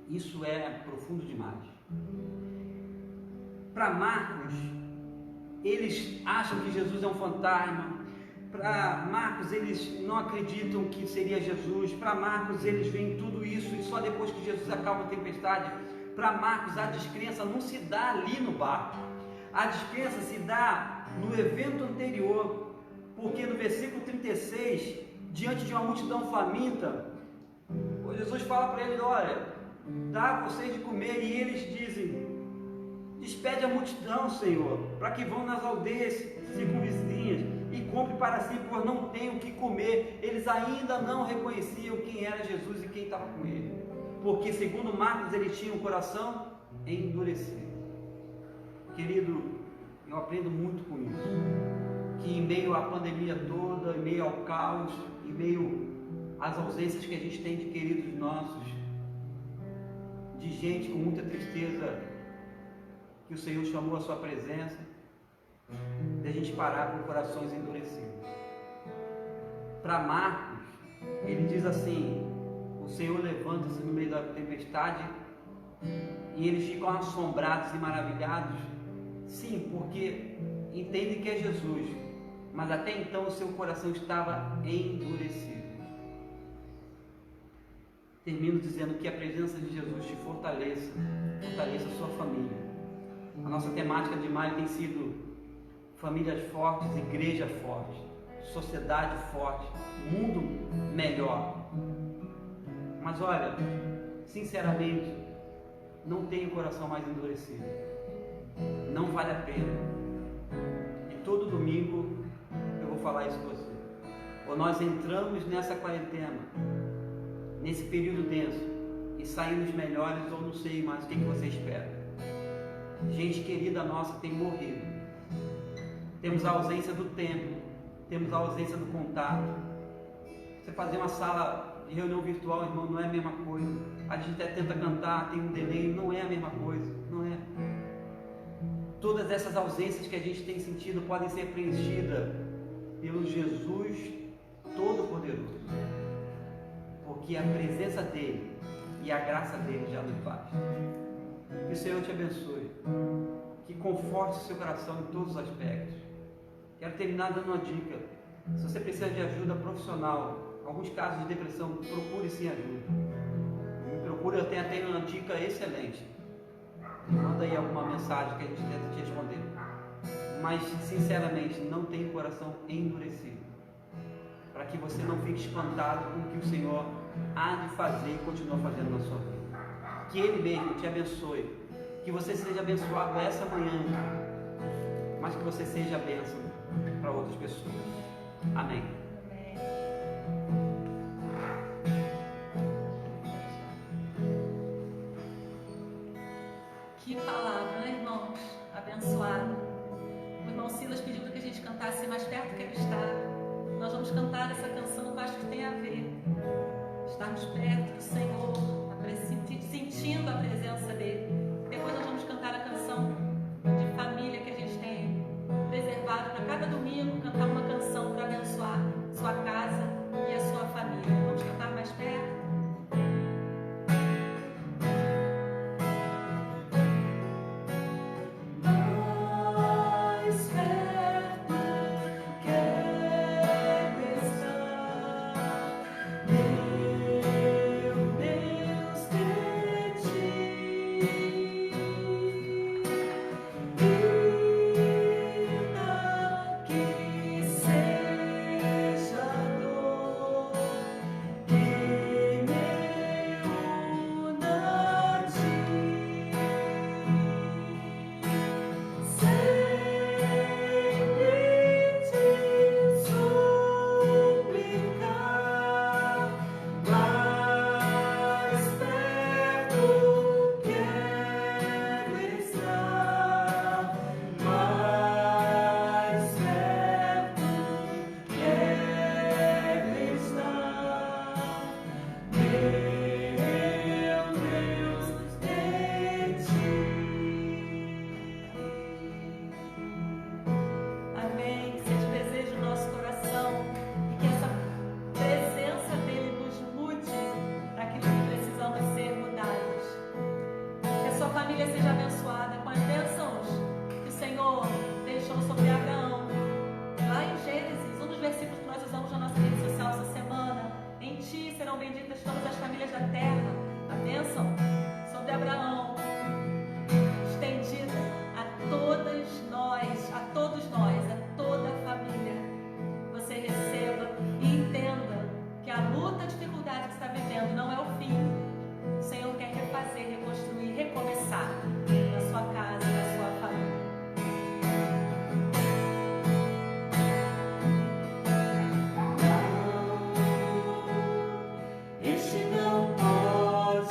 Isso é profundo demais. Para Marcos, eles acham que Jesus é um fantasma. Para Marcos, eles não acreditam que seria Jesus. Para Marcos, eles veem tudo isso e só depois que Jesus acalma a tempestade. Para Marcos, a descrença não se dá ali no barco. A descrença se dá no evento anterior, porque no versículo 36, diante de uma multidão faminta, Jesus fala para eles: olha, dá a vocês de comer, e eles dizem: despede a multidão, Senhor, para que vão nas aldeias circunvizinhas e compre para si, pois não tem o que comer. Eles ainda não reconheciam quem era Jesus e quem estava com ele, porque segundo Marcos, ele tinha um coração endurecido. Querido, eu aprendo muito com isso, que em meio à pandemia toda, em meio ao caos, em meio às ausências que a gente tem de queridos nossos, de gente com muita tristeza, que o Senhor chamou a sua presença, de a gente parar com corações endurecidos. Para Marcos, ele diz assim: o Senhor levanta-se no meio da tempestade e eles ficam assombrados e maravilhados. Sim, porque entendem que é Jesus, mas até então o seu coração estava endurecido. Termino dizendo que a presença de Jesus te fortaleça a sua família. A nossa temática de maio tem sido famílias fortes, igreja forte, sociedade forte, mundo melhor. Mas olha, sinceramente, não tenha o coração mais endurecido. Não vale a pena. E todo domingo eu vou falar isso com você. Ou nós entramos nessa quarentena, nesse período denso, e saímos melhores, ou não sei mais o que você espera. Gente querida nossa tem morrido. Temos a ausência do tempo, temos a ausência do contato. Você fazer uma sala de reunião virtual, irmão, não é a mesma coisa. A gente até tenta cantar, tem um delay, não é a mesma coisa, não é. Todas essas ausências que a gente tem sentido podem ser preenchidas pelo Jesus Todo-Poderoso, porque a presença dele e a graça dele já nos basta. Que o Senhor te abençoe, que conforte o seu coração em todos os aspectos. Quero terminar dando uma dica: se você precisa de ajuda profissional, alguns casos de depressão, procure sim ajuda. Me procure, eu tenho até uma dica excelente. Manda aí alguma mensagem que a gente tenta te responder. Mas sinceramente, não tenha o coração endurecido, para que você não fique espantado com o que o Senhor há de fazer e continua fazendo na sua vida. Que Ele mesmo te abençoe, que você seja abençoado essa manhã, mas que você seja bênção para outras pessoas. Amém. Que palavra, né, irmãos? Abençoada. O irmão Silas pediu para que a gente cantasse mais perto que ele está. Nós vamos cantar essa canção que eu acho que tem a ver. Estarmos perto do Senhor, sentindo a presença dele. Depois nós vamos cantar a canção de família que a gente tem preservado para cada domingo, cantar uma canção para abençoar sua casa e a sua família. Vamos cantar mais perto? Que seja benditas todas as famílias da terra. A bênção sobre Abraão, estendida a todos nós, a toda a família. Você receba e entenda que a luta, a dificuldade que está vivendo não é o fim. O Senhor quer refazer, reconstruir, recomeçar na sua casa, na sua família. Este não pode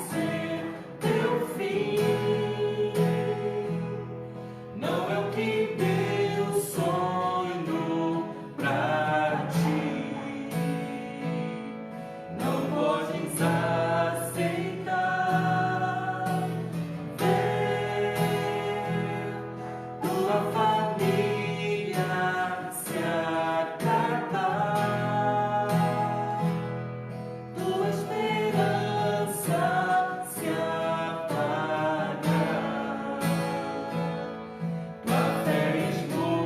ser teu fim. Não é o que Deus sonhou pra ti. Não podes aceitar ver tua família se acabar, tua esperança se apagar, tua fé esmorecer.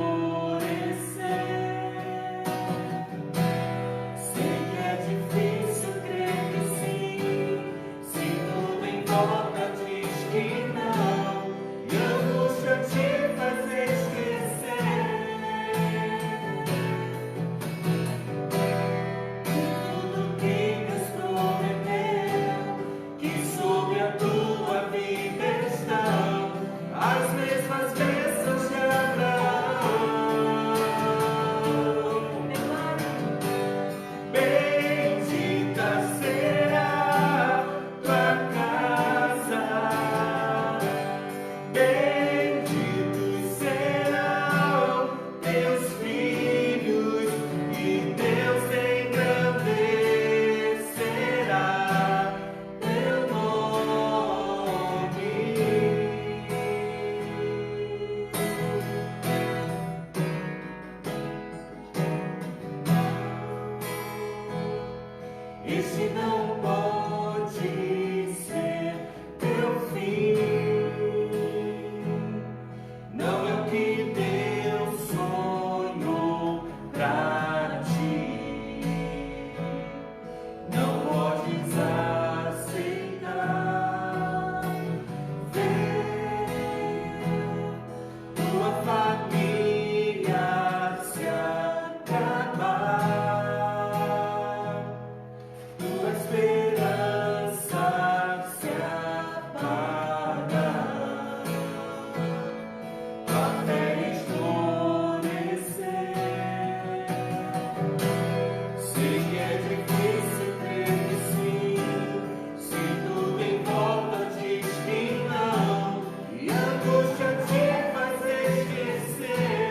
Sei que é difícil crer que sim, se tudo em volta diz que não, e a angústia te faz esquecer tudo que Deus prometeu, que sobre a tua vida estão as mesmas bênçãos de Abraão. Bendita será tua casa, benditos serão teus filhos, e Deus engrandecerá teu nome. Esse não pode ser teu fim. Não é o que Deus sonhou pra ti. Não podes aceitar ver tua família se acabar, tua esperança se apagar, tua fé esmorecer. Sei que é difícil crer que sim, se tudo em volta diz que não, e a angústia te faz esquecer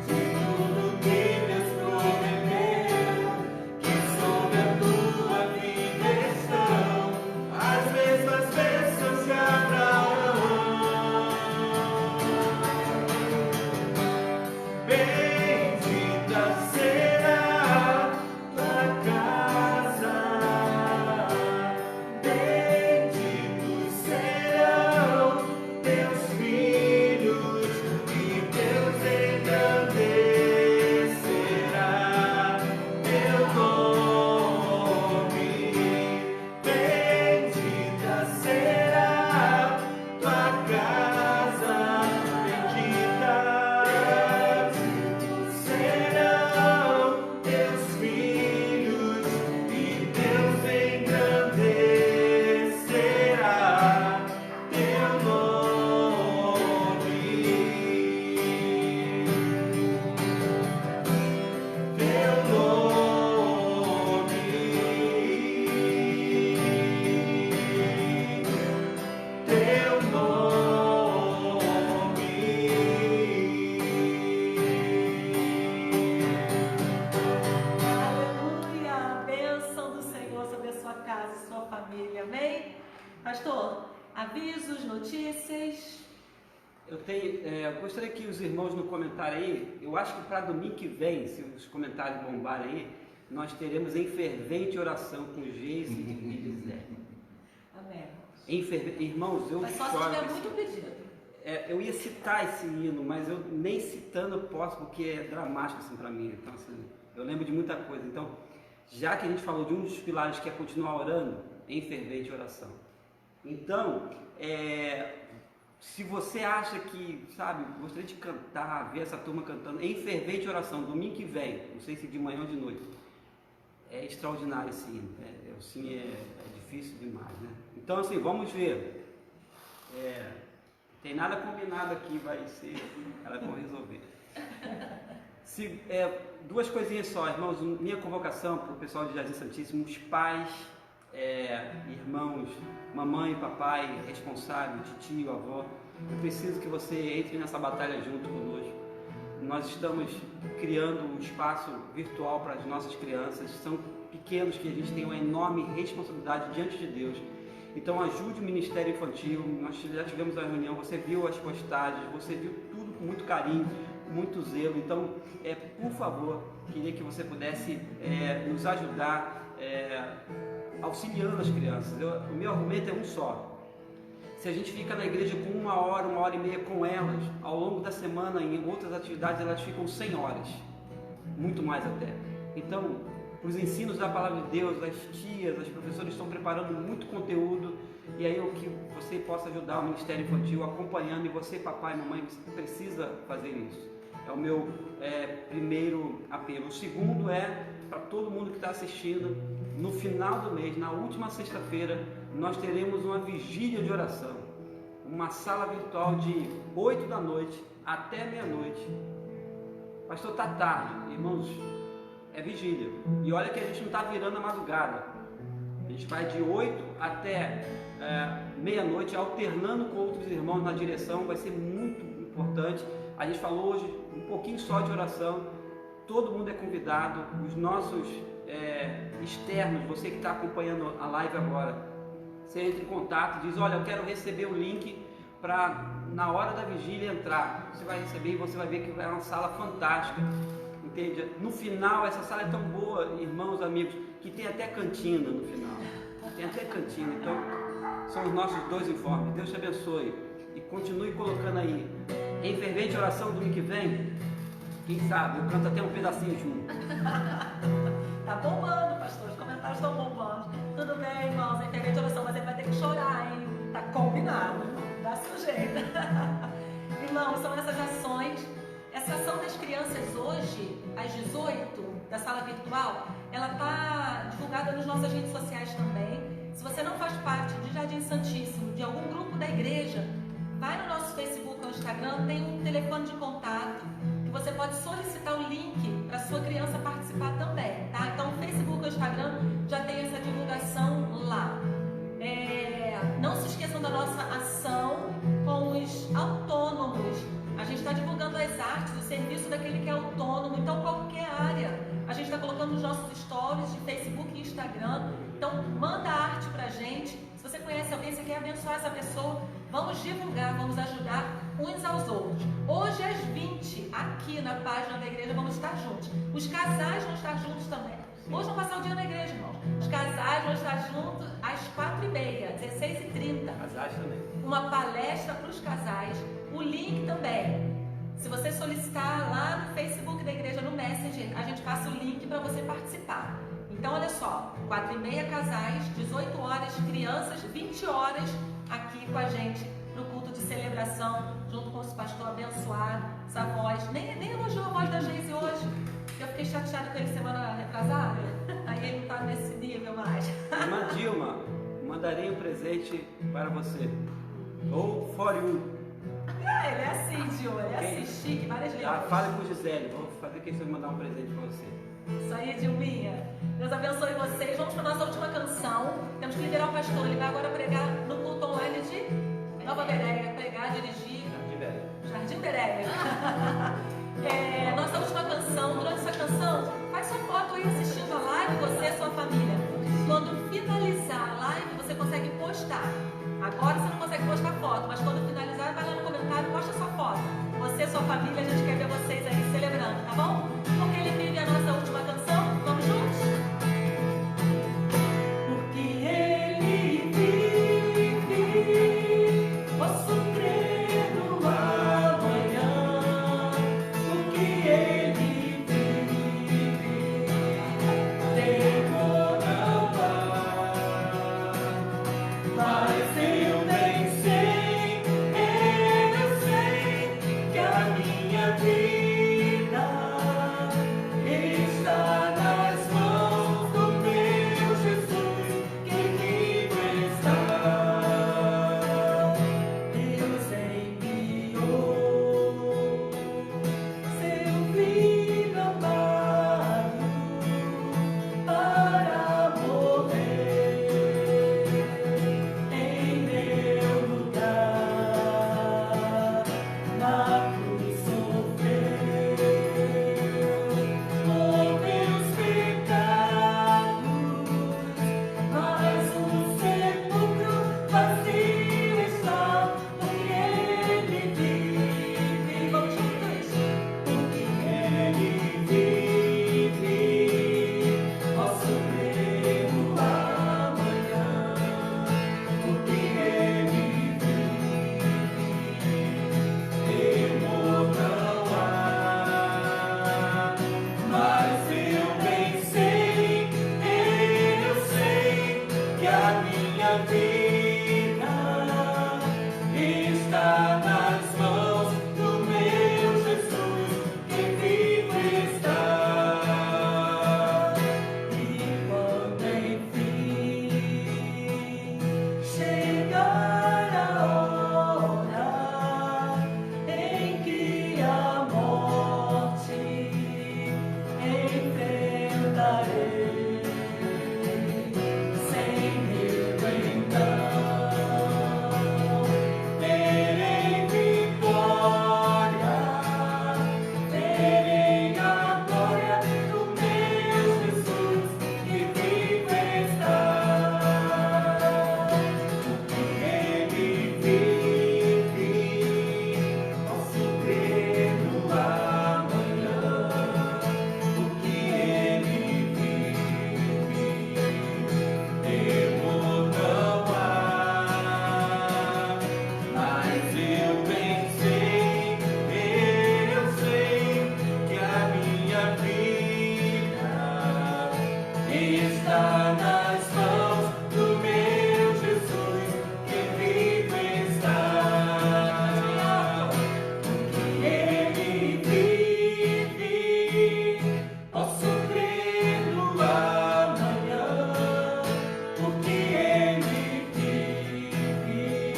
de tudo que Deus prometeu, que sobre a tua vida estão as mesmas bênçãos de Abraão. Bendita será tua casa, benditos serão teus filhos, e Deus engrandecerá teu nome. Bendita será tua casa, bendita serão teus filhos, e Deus engrandecerá teu nome. Teu nome. Teu nome. Aleluia! A bênção do Senhor sobre a sua casa e sua família. Amém? Pastor, avisos, notícias. Eu gostaria que os irmãos no comentário aí, eu acho que para domingo que vem, se os comentários bombarem aí, nós teremos em fervente oração com Geise e Lisé. Amém. Irmãos, eu Mas só se choro. tiver muito pedido. eu ia citar esse hino, mas eu nem citando eu posso, porque é dramático assim para mim. Então, assim, eu lembro de muita coisa. Então, já que a gente falou de um dos pilares que é continuar orando, em fervente oração. Então, se você acha que, sabe, gostaria de cantar, ver essa turma cantando em fervente oração, domingo que vem, não sei se de manhã ou de noite, é extraordinário esse hino. O sim é difícil demais, né? Então, assim, vamos ver. Tem nada combinado aqui, vai ser, elas vão resolver. Duas coisinhas só, irmãos, minha convocação para o pessoal de Jardim Santíssimo, os pais, irmãos, mamãe, papai, responsável, tio, avó, eu preciso que você entre nessa batalha junto conosco. Nós estamos criando um espaço virtual para as nossas crianças, são pequenos que a gente tem uma enorme responsabilidade diante de Deus. Então ajude o Ministério Infantil, nós já tivemos a reunião, você viu as postagens, você viu tudo com muito carinho, com muito zelo. Então, por favor, queria que você pudesse nos ajudar auxiliando as crianças. O meu argumento é um só. Se a gente fica na igreja com 1 hora, 1h30 com elas, ao longo da semana, em outras atividades, elas ficam 100 horas, muito mais até. Então, os ensinos da palavra de Deus, as tias, as professoras estão preparando muito conteúdo, e aí que você possa ajudar o Ministério Infantil acompanhando, e você, papai e mamãe, você precisa fazer isso. É o meu primeiro apelo. O segundo é para todo mundo que está assistindo, no final do mês, na última sexta-feira, nós teremos uma vigília de oração, uma sala virtual de 8 da noite até meia-noite. Pastor, está tarde, irmãos, é vigília. E olha que a gente não está virando a madrugada. A gente vai de 8 até meia-noite, alternando com outros irmãos na direção. Vai ser muito importante. A gente falou hoje um pouquinho só de oração. Todo mundo é convidado. Os nossos externos, você que está acompanhando a live agora, você entra em contato, diz: olha, eu quero receber o link para na hora da vigília entrar. Você vai receber e você vai ver que é uma sala fantástica. Entende? No final, essa sala é tão boa, irmãos, amigos, que tem até cantina no final. Tem até cantina. Então, são os nossos 2 informes. Deus te abençoe. E continue colocando aí. Em fervente oração domingo que vem, quem sabe, eu canto até um pedacinho junto. Tá bombando, pastor. Os comentários estão bombando. Tudo bem, irmãos, em fervente oração, mas ele vai ter que chorar, hein? Tá combinado. Dá sujeita. Irmãos, são essas ações. Essa ação das crianças hoje, às 18, da sala virtual, ela está divulgada nas nossas redes sociais também. Se você não faz parte de Jardim Santíssimo, de algum grupo da igreja, vai no nosso Facebook ou Instagram, tem um telefone de contato, que você pode solicitar o link para a sua criança participar também, tá? Então, o Facebook ou Instagram já tem essa divulgação lá. Não se esqueçam da nossa ação com os autônomos. A gente está divulgando as artes, o serviço daquele que é autônomo. Então, qualquer área, a gente está colocando nos nossos stories de Facebook e Instagram. Então, manda arte pra gente. Se você conhece alguém, você quer abençoar essa pessoa, vamos divulgar, vamos ajudar uns aos outros. Hoje às 20, aqui na página da igreja, vamos estar juntos. Os casais vão estar juntos também. Hoje vão passar o dia na igreja, irmãos. Os casais vão estar juntos às 4h30, 16h30. Casais também. Uma palestra para os casais. O link também. Se você solicitar lá no Facebook da igreja, no Messenger, a gente passa o link para você participar. Então, olha só, 4h30 casais, 18 horas crianças, 20 horas aqui com a gente no culto de celebração, junto com o pastor abençoado, essa voz. Nem elogiou a voz da Geise hoje. Eu fiquei chateada com ele semana retrasada. Aí ele não está nesse nível mais. Irmã Dilma, mandarei um presente para você. Ou for you. Ele é assim, Dilma, ele é assim, chique, várias línguas. Fale com Gisele, vou fazer questão de mandar um presente para você. Isso aí, Dilminha. Deus abençoe vocês. Vamos para a nossa última canção. Temos que liberar o pastor. Ele vai agora pregar no culto online de Nova Bereia. Pregar, dirigir. Jardim Bereia. Jardim Bereia. Nossa última canção. Durante essa canção, faz sua foto aí assistindo a live, você e sua família. Quando finalizar a live, você consegue postar. Agora você não consegue postar foto, mas quando finalizar, vai lá no comentário e posta sua foto. Você e sua família, a gente quer ver vocês aí celebrando, tá bom? Porque ele vive a nossa última canção. Vamos juntos? Porque ele vive, posso crer no está nas mãos do meu Jesus, que vivo está. Porque Ele vive, posso crer no amanhã. Porque Ele vive,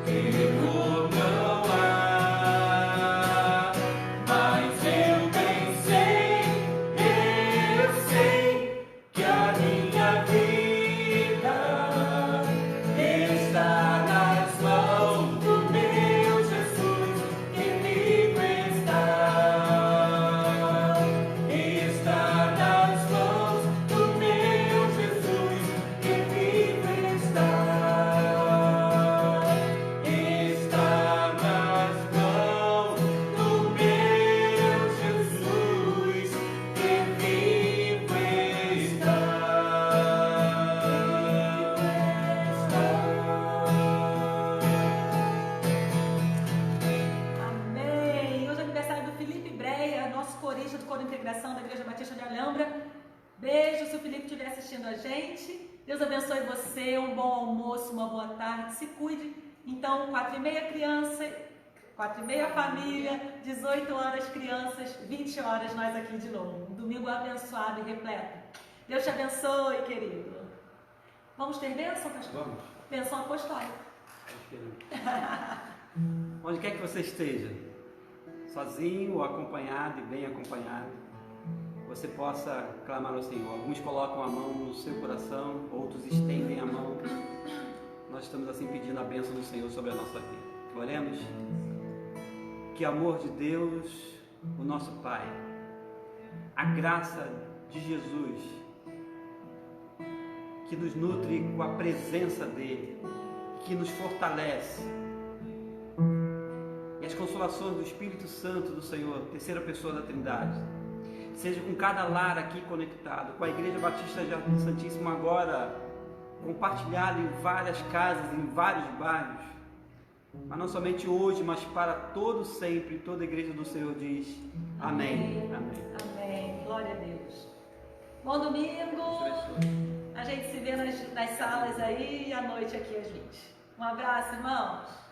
erro não há. Mas eu bem sei que a minha vida está nas mãos do meu Jesus, que vivo está. Está nas mãos do meu Jesus, que vivo está. Está nas mãos do meu Jesus, que vivo está. Amém. Hoje é aniversário do Felipe Breia, nosso corista do Coro Integração da Igreja Batista de Alhambra. Beijo se o Felipe estiver assistindo a gente. Deus abençoe você, um bom almoço, uma boa tarde, se cuide. Então, 4h30 criança, 4h30 família, 18 horas crianças, 20 horas nós aqui de novo. Um domingo abençoado e repleto. Deus te abençoe, querido. Vamos ter bênção, pastor? Vamos. Bênção apostólica. Onde quer que você esteja, sozinho ou acompanhado e bem acompanhado, você possa clamar ao Senhor. Alguns colocam a mão no seu coração, outros estendem a mão. Nós estamos assim pedindo a bênção do Senhor sobre a nossa vida. Oremos. Que amor de Deus, o nosso Pai, a graça de Jesus, que nos nutre com a presença dEle, que nos fortalece, e as consolações do Espírito Santo do Senhor, terceira pessoa da Trindade, seja com cada lar aqui conectado, com a Igreja Batista Jardim Santíssimo agora compartilhada em várias casas, em vários bairros, mas não somente hoje, mas para todo sempre. Toda a Igreja do Senhor diz amém. Amém. Amém. Glória a Deus. Bom domingo. A gente se vê nas salas aí e à noite aqui às 20. Um abraço, irmãos.